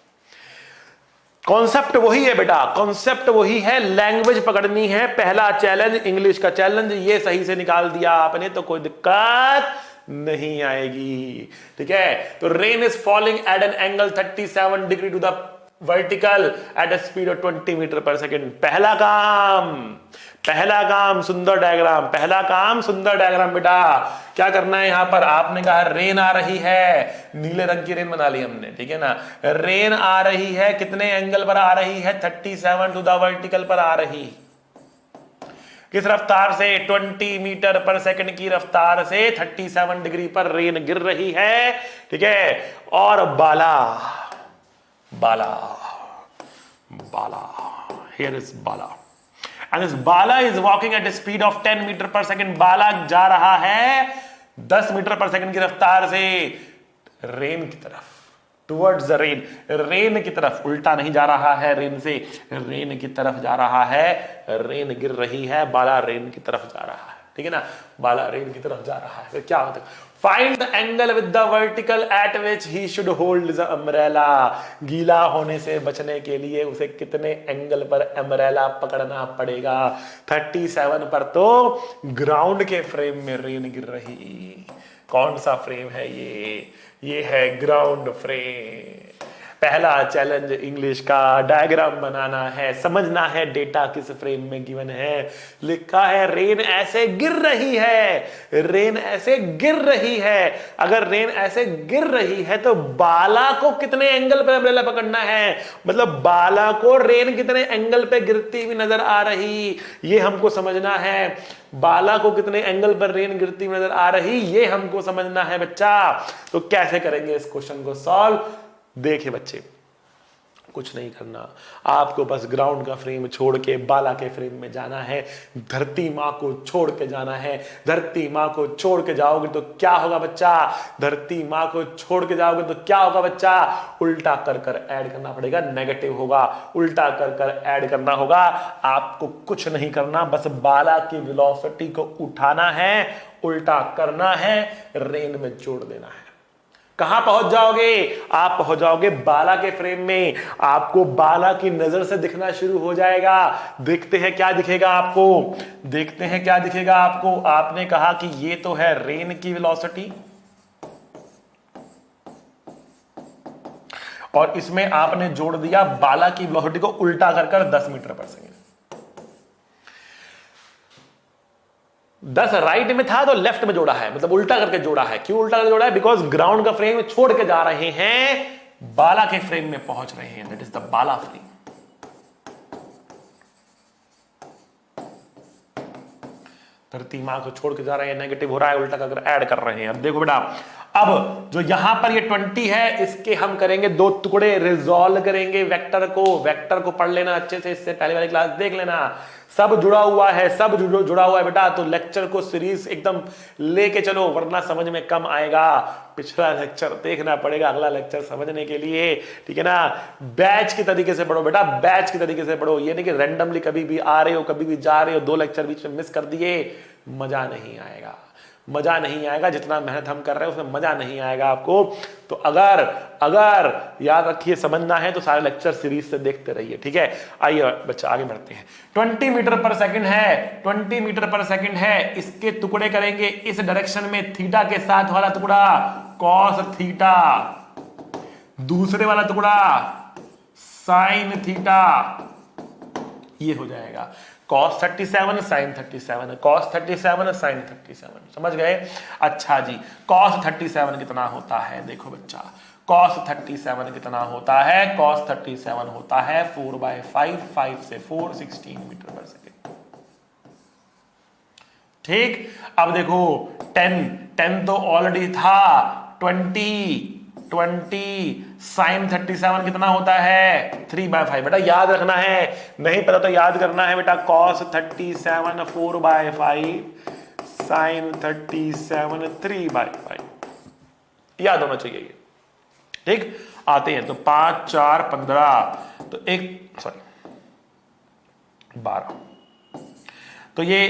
कॉन्सेप्ट वही है बेटा, कॉन्सेप्ट वही है, लैंग्वेज पकड़नी है। पहला चैलेंज इंग्लिश का चैलेंज, ये सही से निकाल दिया आपने तो कोई दिक्कत नहीं आएगी, ठीक है। तो rain is falling at an angle 37 degree to the vertical at a speed of 20 metre per second. पहला काम सुंदर डायग्राम, पहला काम सुंदर डायग्राम। बेटा क्या करना है यहां पर, आपने कहा रेन आ रही है, नीले रंग की रेन बना ली हमने, ठीक है ना। रेन आ रही है, कितने एंगल पर आ रही है, 37 टू द वर्टिकल पर आ रही। किस रफ्तार से, 20 मीटर पर सेकंड की रफ्तार से 37 डिग्री पर रेन गिर रही है, ठीक है। और बाला here is bala and this bala is walking at a speed of 10 metre per second. बाला जा रहा है 10 मीटर पर सेकंड की रफ्तार से रेन की तरफ, टुवर्ड्स द रेन, रेन की तरफ। उल्टा नहीं जा रहा है रेन से, रेन की तरफ जा रहा है। रेन गिर रही है, बाला रेन की तरफ जा रहा है, ठीक है ना। बाला रेन की तरफ जा रहा है। फिर क्या होता है, find the angle with the vertical eight which he should hold the umbrella. गीला होने से बचने के लिए उसे कितने एंगल पर अम्ब्रेला पकड़ना पड़ेगा। 37 पर तो ग्राउंड के फ्रेम में रेन गिर रही। कौन सा फ्रेम है ये है ग्राउंड फ्रेम। पहला चैलेंज इंग्लिश का, डायग्राम बनाना है, समझना है डेटा किस फ्रेम में गिवन है। लिखा है रेन ऐसे गिर रही है, रेन ऐसे गिर रही है। अगर रेन ऐसे गिर रही है तो बाला को कितने एंगल पे अम्ब्रेला पकड़ना है, मतलब बाला को रेन कितने एंगल पे गिरती हुई नजर आ रही, ये हमको समझना है। बाला को कितने एंगल पर रेन गिरती हुई नजर आ रही, ये हमको समझना है बच्चा। तो कैसे करेंगे इस क्वेश्चन को सॉल्व, देखिए बच्चे, कुछ नहीं करना, आपको बस ग्राउंड का फ्रेम छोड़ के बाला के फ्रेम में जाना है। धरती माँ को छोड़ के जाना है। धरती माँ को छोड़ के जाओगे तो क्या होगा बच्चा, धरती माँ को छोड़ के जाओगे तो क्या होगा बच्चा, उल्टा कर कर ऐड करना पड़ेगा, नेगेटिव होगा, उल्टा कर कर ऐड करना होगा। आपको कुछ नहीं करना, बस बाला की वेलोसिटी को उठाना है, उल्टा करना है, रेन में जोड़ देना है। कहां पहुंच जाओगे, आप पहुंच जाओगे बाला के फ्रेम में। आपको बाला की नजर से दिखना शुरू हो जाएगा। देखते हैं क्या दिखेगा आपको, देखते हैं क्या दिखेगा आपको। आपने कहा कि ये तो है रेन की वेलोसिटी और इसमें आपने जोड़ दिया बाला की वेलोसिटी को उल्टा कर 10 मीटर पर सेकेंड। 10 राइट में था तो लेफ्ट में जोड़ा है, मतलब उल्टा करके जोड़ा है। क्यों उल्टा करके जोड़ा है, बिकॉज ग्राउंड का फ्रेम छोड़ के जा रहे हैं, बाला के फ्रेम में पहुंच रहे हैं, that is the Bala frame. धरती मां को छोड़ के जा रहे हैं, नेगेटिव हो रहा है, उल्टा करके ऐड कर रहे हैं। अब देखो बेटा, अब जो यहां पर ये 20 है, इसके हम करेंगे 2 टुकड़े, रिजॉल्व करेंगे वेक्टर को पढ़ लेना अच्छे से, इससे पहले वाली क्लास देख लेना। सब जुड़ा हुआ है, सब जुड़ा हुआ है बेटा। तो लेक्चर को सीरीज एकदम लेके चलो, वरना समझ में कम आएगा। पिछला लेक्चर देखना पड़ेगा अगला लेक्चर समझने के लिए, ठीक है ना। बैच की तरीके से पढ़ो बेटा, बैच की तरीके से पढ़ो। ये नहीं कि रैंडमली कभी भी आ रहे हो, कभी भी जा रहे हो, 2 लेक्चर बीच में मिस कर दिए, मजा नहीं आएगा, मजा नहीं आएगा। जितना मेहनत हम कर रहे हैं उसमें मजा नहीं आएगा आपको। तो अगर याद रखिए, समझना है तो सारे लेक्चर सीरीज से देखते रहिए, ठीक है। आइए बच्चा आगे बढ़ते हैं। 20 मीटर पर सेकंड है, 20 मीटर पर सेकंड है, इसके टुकड़े करेंगे इस डायरेक्शन में, थीटा के साथ वाला टुकड़ा कॉस थीटा, दूसरे वाला टुकड़ा साइन थीटा, ये हो जाएगा cos 37 sin 37, cos 37 sin 37, समझ गए। अच्छा जी, cos 37 कितना होता है, देखो बच्चा, cos 37 कितना होता है, cos 37 होता है 4/5, 5 से 4, 16 मीटर पर सेकेंड। ठीक, अब देखो 10 तो ऑलरेडी था, 20 साइन 37 कितना होता है 3/5। बेटा याद रखना है, नहीं पता तो याद करना है बेटा। कॉस 37 4/5 साइन 37 3/5 याद होना चाहिए ये। ठीक, आते हैं तो 5 4 15 तो 12 तो ये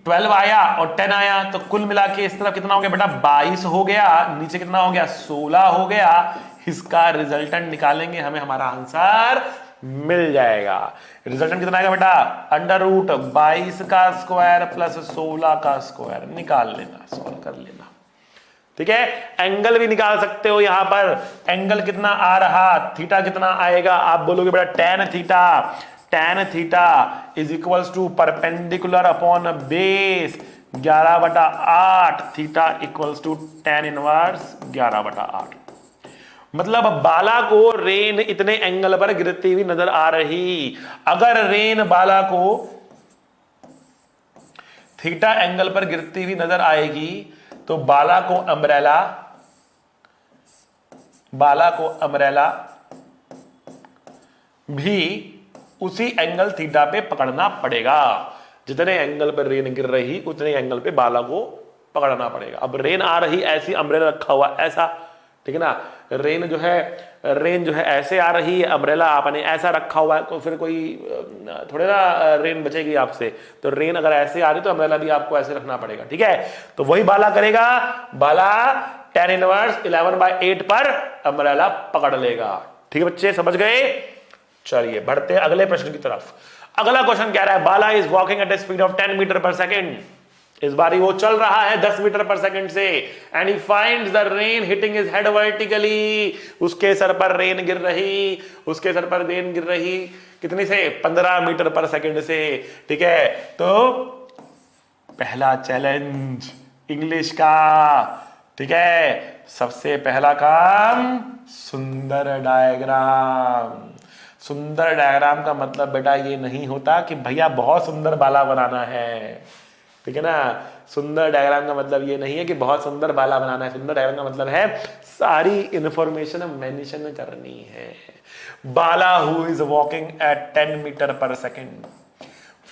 12 आया और 10 आया तो कुल मिला के इस तरफ कितना हो गया बेटा 22 हो गया, नीचे कितना हो गया 16 हो गया। इसका रिजल्टेंट निकालेंगे, हमें हमारा आंसर मिल जाएगा। रिजल्टेंट कितना आएगा बेटा √22 का स्क्वायर प्लस 16 का स्क्वायर निकाल लेना, सॉल्व कर लेना। ठीक है, एंगल भी निकाल सकते हो यहां पर। एंगल कितना आ रहा, थीटा कितना आएगा, आप बोलोगे बेटा tan theta is equals to perpendicular upon base 11/8 theta equals to tan inverse 11/8। मतलब बाला को रेन इतने एंगल पर गिरती हुई नजर आ रही। अगर रेन बाला को थीटा एंगल पर गिरती हुई नजर आएगी तो बाला को अम्ब्रेला भी उसी एंगल थीटा पे पकड़ना पड़ेगा। जितने एंगल पर रेन गिर रही उतने एंगल पे बाला को पकड़ना पड़ेगा। अब रेन आ रही ऐसी, अम्ब्रेला रखा हुआ ऐसा, ठीक है ना। रेन जो है ऐसे आ रही है, अम्ब्रेला आपने ऐसा रखा हुआ है, तो फिर कोई थोड़े ना रेन बचेगी आपसे। तो रेन अगर ऐसे आ रही तो अम्ब्रेला भी आपको ऐसे रखना पड़ेगा। ठीक है, तो वही बाला करेगा, बाला tan इनवर्स 11/8 पर अम्ब्रेला पकड़ लेगा। ठीक है बच्चे, समझ गए। चलिए बढ़ते हैं अगले प्रश्न की तरफ। अगला क्वेश्चन कह रहा है Bala is walking at a speed of 10 metre per second. इस बार वो चल रहा है 10 मीटर पर सेकंड से। And he finds the rain hitting his head vertically. उसके सर पर रेन गिर रही कितनी से 15 मीटर पर सेकंड से। ठीक है, तो पहला चैलेंज इंग्लिश का। ठीक है, सबसे पहला काम सुंदर डायग्राम। सुंदर डायग्राम का मतलब बेटा ये नहीं होता कि भैया बहुत सुंदर बाला बनाना है। ठीक है ना, सुंदर डायग्राम का मतलब ये नहीं है कि बहुत सुंदर बाला बनाना है। सुंदर डायग्राम का मतलब है सारी इंफॉर्मेशन मेंशन करनी है। Bala who is walking at 10 metre per second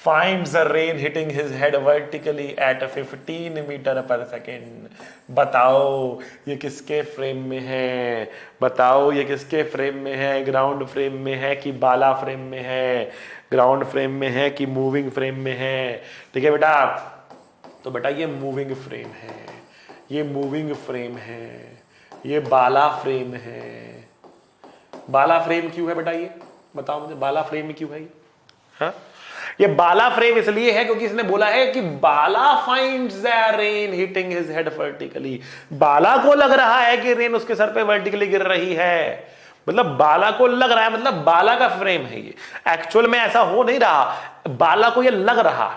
finds the rain hitting his head vertically at 15 metre per second. बताओ ये किसके फ्रेम में है, बताओ ये किसके फ्रेम में है, ग्राउंड फ्रेम में है कि बाला फ्रेम में है, ग्राउंड फ्रेम में है कि मूविंग फ्रेम में है। ठीक है बेटा, तो बेटा ये मूविंग फ्रेम है, ये मूविंग फ्रेम है, ये बाला फ्रेम है। बाला फ्रेम क्यों है बेटा, ये बताओ मुझे, बाला फ्रेम क्यों है ये? हाँ, ये बाला फ्रेम इसलिए है क्योंकि इसने बोला है कि Bala finds the rain hitting his head vertically. Bala को लग रहा है कि रेन उसके सर पे वर्टिकली गिर रही है, मतलब बाला को लग रहा है, मतलब बाला का फ्रेम है ये। एक्चुअल में ऐसा हो नहीं रहा, बाला को ये लग रहा।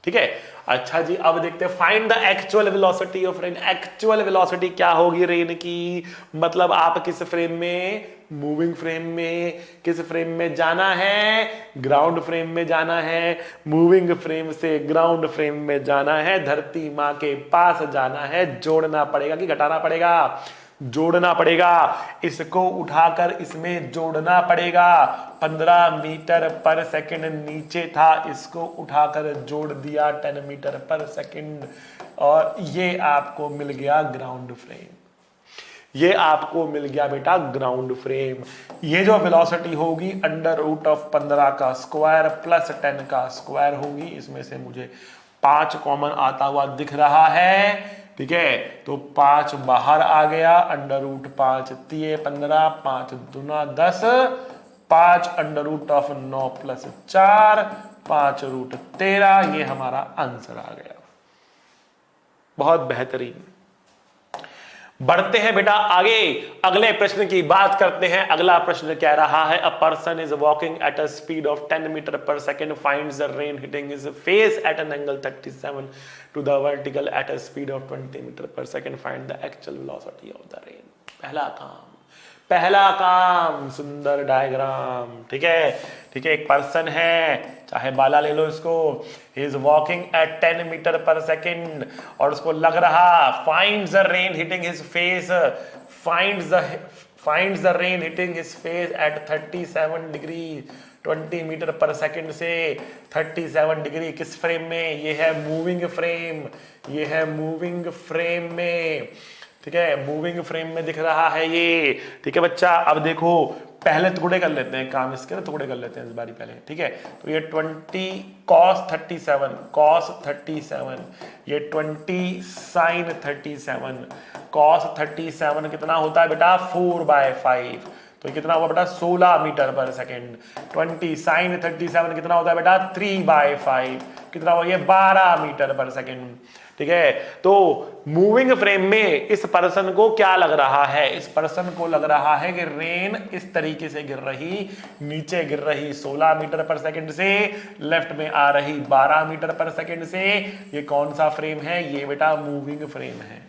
ठीक है, अच्छा जी, अब देखते हैं find the actual velocity of rain. Actual velocity क्या होगी रेन की, मतलब आप किस फ्रेम में, मूविंग फ्रेम में, किस फ्रेम में जाना है, ग्राउंड फ्रेम में जाना है। मूविंग फ्रेम से ग्राउंड फ्रेम में जाना है, धरती माँ के पास जाना है। जोड़ना पड़ेगा कि घटाना पड़ेगा, जोड़ना पड़ेगा। इसको उठाकर इसमें जोड़ना पड़ेगा। 15 मीटर पर सेकंड नीचे था, इसको उठाकर जोड़ दिया 10 मीटर पर सेकंड, और ये आपको मिल गया ग्राउंड फ्रेम। ये आपको मिल गया बेटा ग्राउंड फ्रेम। ये जो वेलोसिटी होगी √15 का स्क्वायर प्लस 10 का स्क्वायर होगी। इसमें से मुझे 5 कॉमन आता हुआ दिख रहा है। ठीक है, तो 5 बाहर आ गया, √5 3 15, 5 दूना 10, 5 √9 प्लस 4, 5√13। ये हमारा आंसर आ गया। बहुत बेहतरीन। बढ़ते हैं बेटा आगे, अगले प्रश्न की बात करते हैं। अगला प्रश्न कह रहा है a person is walking at a speed of 10 metre per second, finds the rain hitting his face at an angle 37 to the vertical at a speed of 20 metre per second, find the actual velocity of the rain. पहला काम सुंदर diagram. ठीक है, ठीक है, एक person है, चाहे बाला ले लो इसको, he is walking at 10 metre per second और उसको लग रहा finds the rain hitting his face, finds the rain hitting his face at 37 degree 20 metre per second से 37 डिग्री। किस फ्रेम में? ये है मूविंग फ्रेम, ये है मूविंग फ्रेम में, ठीक है, मूविंग फ्रेम में दिख रहा है ये, ठीक है बच्चा। अब देखो पहले टुकड़े कर लेते हैं काम इसके ना, टुकड़े कर लेते हैं इस बारी पहले, ठीक है। तो ये 20 cos 37, ये 20 sin 37, cos 37 कितना होता है बेटा 4/5, तो ये कितना हुआ बेटा 16 मीटर पर सेकेंड। 20 sin 37 कितना होता है बेटा 3/5, कितना हुआ ये 12 मीटर पर सेकेंड, ठीक है। तो मूविंग फ्रेम में इस पर्सन को क्या लग रहा है? इस पर्सन को लग रहा है कि रेन इस तरीके से गिर रही, नीचे गिर रही 16 मीटर पर सेकंड से, लेफ्ट में आ रही 12 मीटर पर सेकंड से। ये कौन सा फ्रेम है? ये बेटा मूविंग फ्रेम है।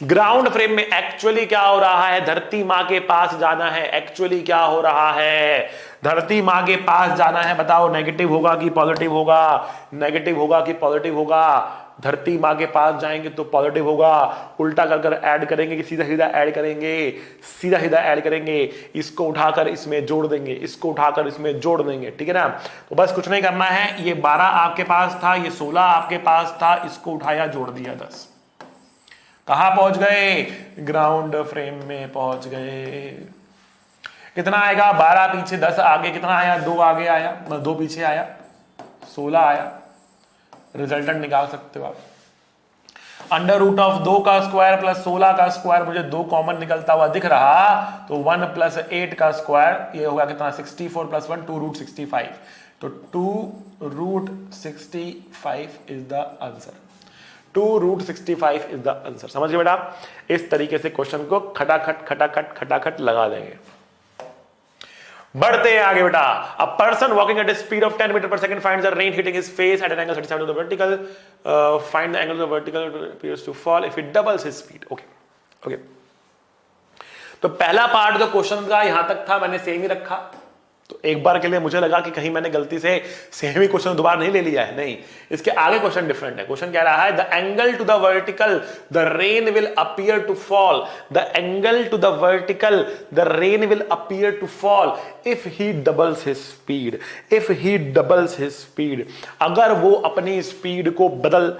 ग्राउंड फ्रेम में एक्चुअली क्या हो रहा है? धरती मां के पास जाना है। एक्चुअली क्या हो रहा है? धरती मां के पास जाना है। बताओ नेगेटिव होगा कि पॉजिटिव होगा? नेगेटिव होगा कि पॉजिटिव होगा? धरती मां के पास जाएंगे तो पॉजिटिव होगा। उल्टा कर कर ऐड करेंगे कि सीधा सीधा ऐड करेंगे? सीधा सीधा ऐड करेंगे। इसको उठाकर इसमें जोड़ देंगे, इसको उठाकर इसमें जोड़ देंगे, ठीक है ना। तो बस कुछ नहीं करना है। ये 12 आपके पास था, ये 16 आपके पास था, इसको उठाया जोड़ दिया 10। कहां पहुंच गए? ग्राउंड फ्रेम में पहुंच गए। कितना आएगा? 12 पीछे 10 आगे, कितना आया? 2 आगे आया, 2 पीछे आया, 16 आया। रिजल्टेंट निकाल सकते हो आप। अंडर रूट ऑफ 2 का स्क्वायर प्लस 16 का स्क्वायर, मुझे 2 कॉमन निकलता हुआ दिख रहा, तो 1 प्लस 8 का स्क्वायर, ये होगा कितना 64 प्लस 1 2 रूट 65, तो 2 root 65 is the answer. 2 root 65 is the answer. समझिए बेटा, इस तरीके से क्वेश्चन को खटाखट खटाखट खटाखट लगा देंगे। बढ़ते हैं आगे बेटा। A person walking at speed of 10 metre per second finds the rain hitting his face at an angle 37 to the vertical, find the angle of the vertical appears to fall if it doubles his speed. Okay okay, तो पहला part जो question का यहां तक था मैंने same ही रखा। तो एक बार के लिए मुझे लगा कि कहीं मैंने गलती से सेम ही क्वेश्चन दोबारा नहीं ले लिया है, नहीं, इसके आगे क्वेश्चन डिफरेंट है। क्वेश्चन कह रहा है the angle to the vertical the rain will appear to fall, the angle to the vertical the rain will appear to fall if he doubles his speed, if he doubles his speed, अगर वो अपनी speed को double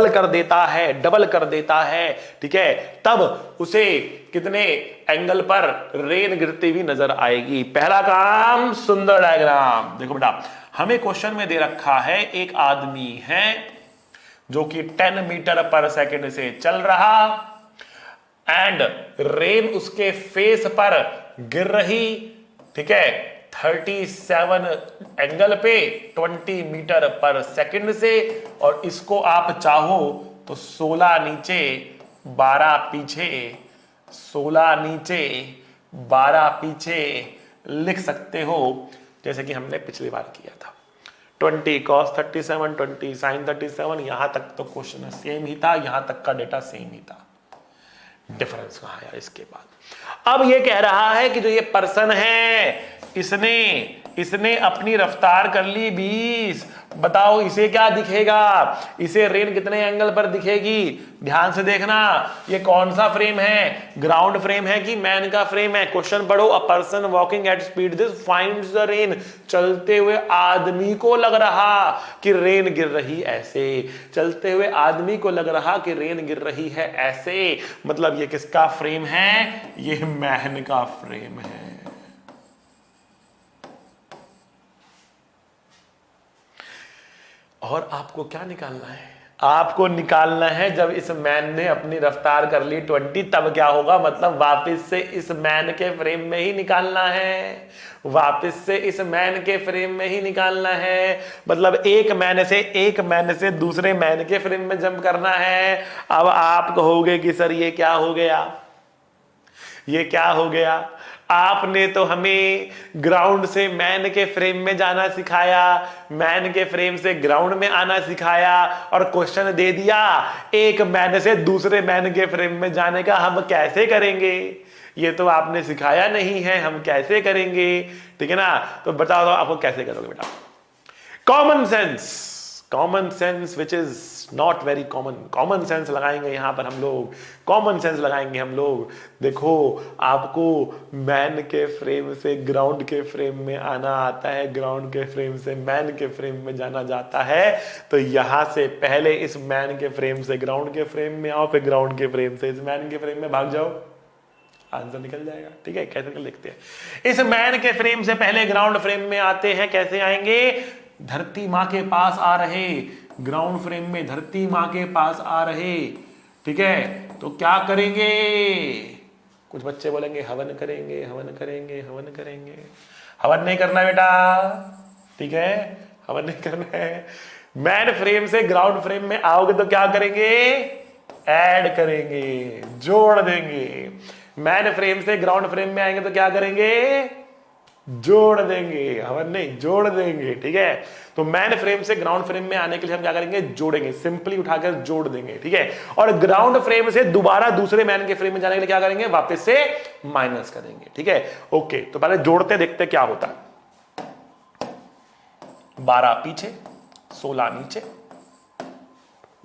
कर देता है, double कर देता है, ठीक है, तब उसे कितने एंगल पर रेन गिरती हुई नजर आएगी। पहला काम सुंदर डायग्राम। देखो बेटा, हमें क्वेश्चन में दे रखा है एक आदमी है जो कि 10 मीटर पर सेकंड से चल रहा एंड रेन उसके फेस पर गिर रही, ठीक है, 37 एंगल पे 20 मीटर पर सेकंड से, और इसको आप चाहो तो 16 नीचे 12 पीछे, 16 नीचे 12 पीछे लिख सकते हो, जैसे कि हमने पिछली बार किया था। 20 cos 37, 20 sin 37, यहां तक तो क्वेश्चन सेम ही था, यहां तक का डेटा सेम ही था। डिफरेंस कहां आया इसके बाद? अब ये कह रहा है कि जो ये पर्सन है इसने अपनी रफ्तार कर ली 20, बताओ इसे क्या दिखेगा? इसे रेन कितने एंगल पर दिखेगी? ध्यान से देखना, ये कौन सा फ्रेम है? ग्राउंड फ्रेम है कि मैन का फ्रेम है? क्वेश्चन पढ़ो। A person walking at speed this finds the rain, चलते हुए आदमी को लग रहा कि रेन गिर रही ऐसे, चलते हुए आदमी को लग रहा कि रेन गिर रही है ऐसे, मतलब ये किसका फ्रेम है? ये मैन का फ्रेम है। और आपको क्या निकालना है? आपको निकालना है जब इस मैन ने अपनी रफ्तार कर ली 20, तब क्या होगा, मतलब वापस से इस मैन के फ्रेम में ही निकालना है, वापस से इस मैन के फ्रेम में ही निकालना है, मतलब एक मैन से दूसरे मैन के फ्रेम में जंप करना है। अब आप कहोगे कि सर ये क्या हो गया, ये क्या हो गया? आपने तो हमें ग्राउंड से मैन के फ्रेम में जाना सिखाया, मैन के फ्रेम से ग्राउंड में आना सिखाया, और क्वेश्चन दे दिया एक मैन से दूसरे मैन के फ्रेम में जाने का हम कैसे करेंगे। ये तो आपने सिखाया नहीं है, हम कैसे करेंगे। ठीक है ना, तो बताओ तो आपको कैसे करोगे बेटा। Common sense, common sense which is not very common, common sense लगाएंगे यहां पर हम लोग, कॉमन सेंस लगाएंगे हम लोग। देखो आपको मैन के फ्रेम से ग्राउंड के फ्रेम में आना आता है, ग्राउंड के फ्रेम से मैन के फ्रेम में जाना जाता है, तो यहां से पहले इस मैन के फ्रेम से ग्राउंड के फ्रेम में आओ, फिर ग्राउंड के फ्रेम से इस मैन के फ्रेम में भाग जाओ, आंसर निकल जाएगा। ठीक है, कैसे निकल देखते हैं। इस मैन के फ्रेम से पहले ग्राउंड फ्रेम में आते हैं, कैसे आएंगे, धरती मां के पास आ रहे, ग्राउंड फ्रेम में धरती मां के पास आ रहे। ठीक है, तो क्या करेंगे, कुछ बच्चे बोलेंगे हवन करेंगे, हवन करेंगे, हवन करेंगे। हवन नहीं करना बेटा, ठीक है, हवन नहीं करना है। मैन फ्रेम से ग्राउंड फ्रेम में आओगे तो क्या करेंगे, ऐड करेंगे, जोड़ देंगे। मैन फ्रेम से ग्राउंड फ्रेम में आएंगे तो क्या करेंगे, जोड़ देंगे, हवन नहीं, जोड़ देंगे। ठीक है, तो मैन फ्रेम से ग्राउंड फ्रेम में आने के लिए हम क्या करेंगे, जोड़ेंगे, सिंपली उठाकर जोड़ देंगे। ठीक है, और ग्राउंड फ्रेम से दोबारा दूसरे मैन के फ्रेम में जाने के लिए क्या करेंगे, वापस से माइनस करेंगे। ठीक है, ओके, तो पहले जोड़ते देखते क्या होता है। 12 पीछे, 16 नीचे,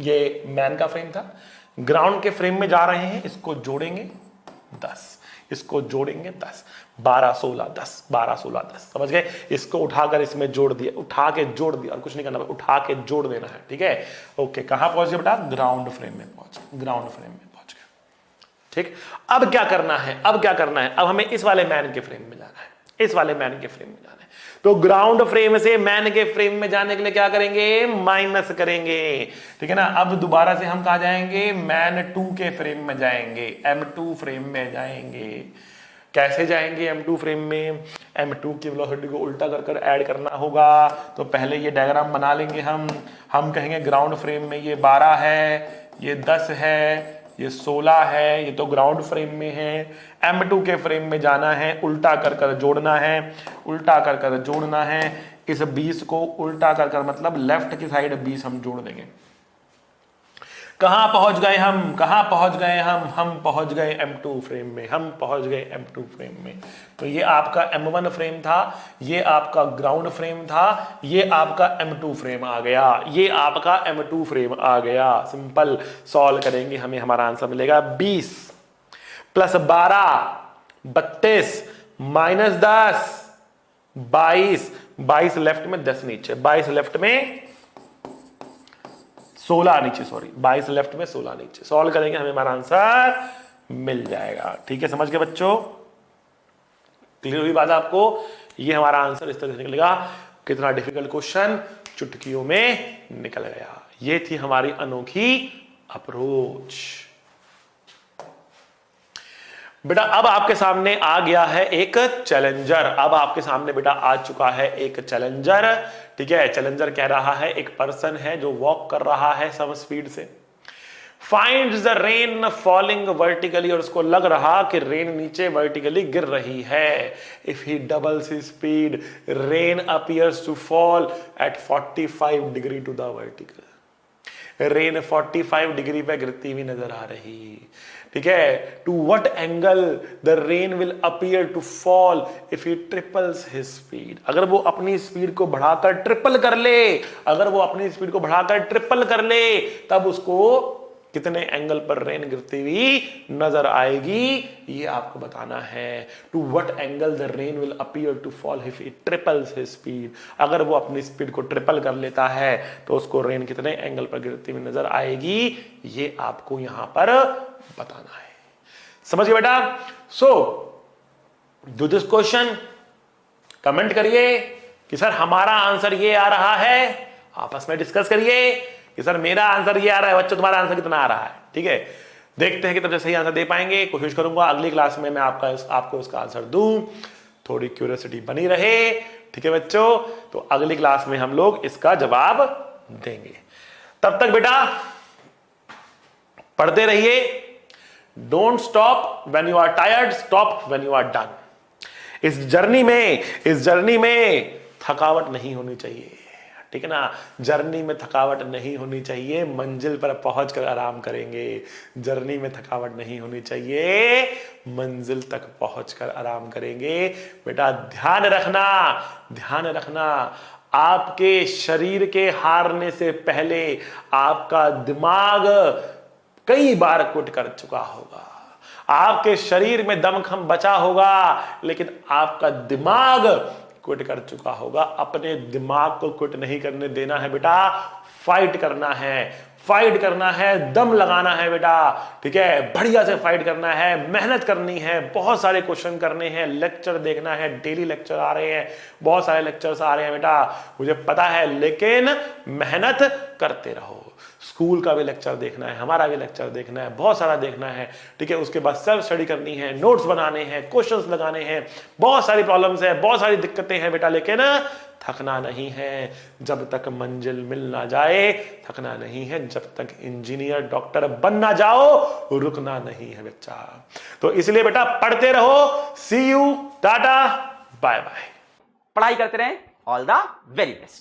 ये मैन का फ्रेम था। ग्राउंड के फ्रेम में जा रहे हैं, इसको जोड़ेंगे 10, इसको जोड़ेंगे 10, 12 16 10, 12 16 10, समझ गए। इसको उठाकर इसमें जोड़ दिया, उठा के जोड़ दिया, और कुछ नहीं करना, उठा के जोड़ देना है। ठीक है, ओके, कहां पहुंच गए बेटा, ग्राउंड फ्रेम में पहुंच गए, ग्राउंड फ्रेम में पहुंच गए। ठीक, अब क्या करना है, अब क्या करना है, अब हमें इस वाले मैन के फ्रेम में जाना है, इस वाले मैन के फ्रेम में जाना है। तो ग्राउंड फ्रेम से मैन के फ्रेम में जाने के लिए क्या करेंगे, माइनस करेंगे। ठीक है ना, अब दोबारा से हम कहा जाएंगे, मैन 2 के फ्रेम में जाएंगे, M2 फ्रेम में जाएंगे। कैसे जाएंगे M2 फ्रेम में, M2 की वेलोसिटी को उल्टा कर कर ऐड करना होगा। तो पहले ये डायग्राम बना लेंगे हम कहेंगे ग्राउंड फ्रेम में ये 12 है, ये 10 है, ये 16 है, ये तो ग्राउंड फ्रेम में है। M2 के फ्रेम में जाना है, उल्टा कर कर जोड़ना है, उल्टा कर कर जोड़ना है। इस 20 को उल्टा कर कर मतलब लेफ्ट की साइड 20 हम जोड़ देंगे। कहां पहुंच गए हम, कहां पहुंच गए हम पहुंच गए M2 फ्रेम में, हम पहुंच गए M2 फ्रेम में। तो ये आपका M1 फ्रेम था, ये आपका ग्राउंड फ्रेम था, ये आपका M2 फ्रेम आ गया, ये आपका M2 फ्रेम आ गया। सिंपल सॉल्व करेंगे, हमें हमारा आंसर मिलेगा 20 प्लस 12 32 माइनस 10 22, 22 लेफ्ट में 10 नीचे, 22 लेफ्ट में 16 नीचे, सॉरी 22 लेफ्ट में 16 नीचे। सॉल्व करेंगे, हमें हमारा आंसर मिल जाएगा। ठीक है, समझ गए बच्चों, क्लियर हुई बात आपको। ये हमारा आंसर इस तरह से निकलेगा। कितना डिफिकल्ट क्वेश्चन चुटकियों में निकल गया। ये थी हमारी अनोखी अप्रोच। बेटा अब आपके सामने आ गया है एक चैलेंजर, अब आपके सामने बेटा आ चुका है एक चैलेंजर। ठीक है, चैलेंजर कह रहा है, एक पर्सन है जो वॉक कर रहा है सम स्पीड से, finds the rain falling vertically, और उसको लग रहा कि रेन नीचे वर्टिकली गिर रही है। If he doubles his speed, rain appears to fall at 45 degree to the vertical. Rain 45 degree पे गिरती हुई नजर आ रही। ठीक है, to what angle the rain will appear to fall if he triples his speed. अगर वो अपनी स्पीड को बढ़ाकर ट्रिपल कर ले, अगर वो अपनी स्पीड को बढ़ाकर ट्रिपल कर ले, तब उसको कितने एंगल पर रेन गिरती हुई नजर आएगी, ये आपको बताना है। To what angle the rain will appear to fall if he triples his speed. अगर वो अपनी स्पीड को ट्रिपल कर लेता है तो उसको रेन कितने एंगल पर गिरती हुई नजर आएगी, ये आपको यहां पर बताना है। समझ गए बेटा। So do this question, comment करिए कि सर हमारा आंसर ये आ रहा है, आपस में डिस्कस करिए कि सर मेरा आंसर ये आ रहा है, बच्चों तुम्हारा आंसर कितना आ रहा है। ठीक है, देखते हैं कि तब सही आंसर दे पाएंगे। कोशिश करूंगा अगली क्लास में मैं आपको इसका आंसर दूं, थोड़ी क्यूरियोसिटी बनी रहे। ठीक है बच्चों, तो अगली क्लास में हम लोग इसका जवाब देंगे। तब तक बेटा पढ़ते रहिए। Don't stop when you are tired, stop when you are done. इस जर्नी में थकावट नहीं होनी चाहिए, ठीक है ना। जर्नी में थकावट नहीं होनी चाहिए, मंजिल पर पहुंचकर आराम करेंगे। जर्नी में थकावट नहीं होनी चाहिए, मंजिल तक पहुंचकर आराम करेंगे। बेटा ध्यान रखना, आपके शरीर के हारने से पहले आपका दिमाग कई बार क्विट कर चुका होगा। आपके शरीर में दमखम बचा होगा, लेकिन आपका दिमाग क्विट कर चुका होगा। अपने दिमाग को क्विट नहीं करने देना है बेटा, फाइट करना है, दम लगाना है बेटा, ठीक है। बढ़िया से फाइट करना है, मेहनत करनी है, बहुत सारे क्वेश्चन करने हैं, लेक्चर देखना है, डेली लेक्चर आ रहे हैं, बहुत सारे लेक्चर्स आ रहे हैं बेटा, मुझे पता है, लेकिन मेहनत करते रहो। स्कूल का भी लेक्चर देखना है, हमारा भी लेक्चर देखना है, बहुत सारा देखना है, ठीक है। उसके बाद सेल्फ स्टडी करनी है, नोट्स बनाने हैं, क्वेश्चंस लगाने हैं, बहुत सारी प्रॉब्लम्स है, बहुत सारी दिक्कतें हैं बेटा, लेकिन थकना नहीं है। जब तक मंजिल मिल ना जाए थकना नहीं है, जब तक इंजीनियर डॉक्टर बन ना जाओ रुकना नहीं है बच्चा। तो इसलिए बेटा पढ़ते रहो। सी यू, टाटा, बाय बाय। पढ़ाई करते रहें। All the very best.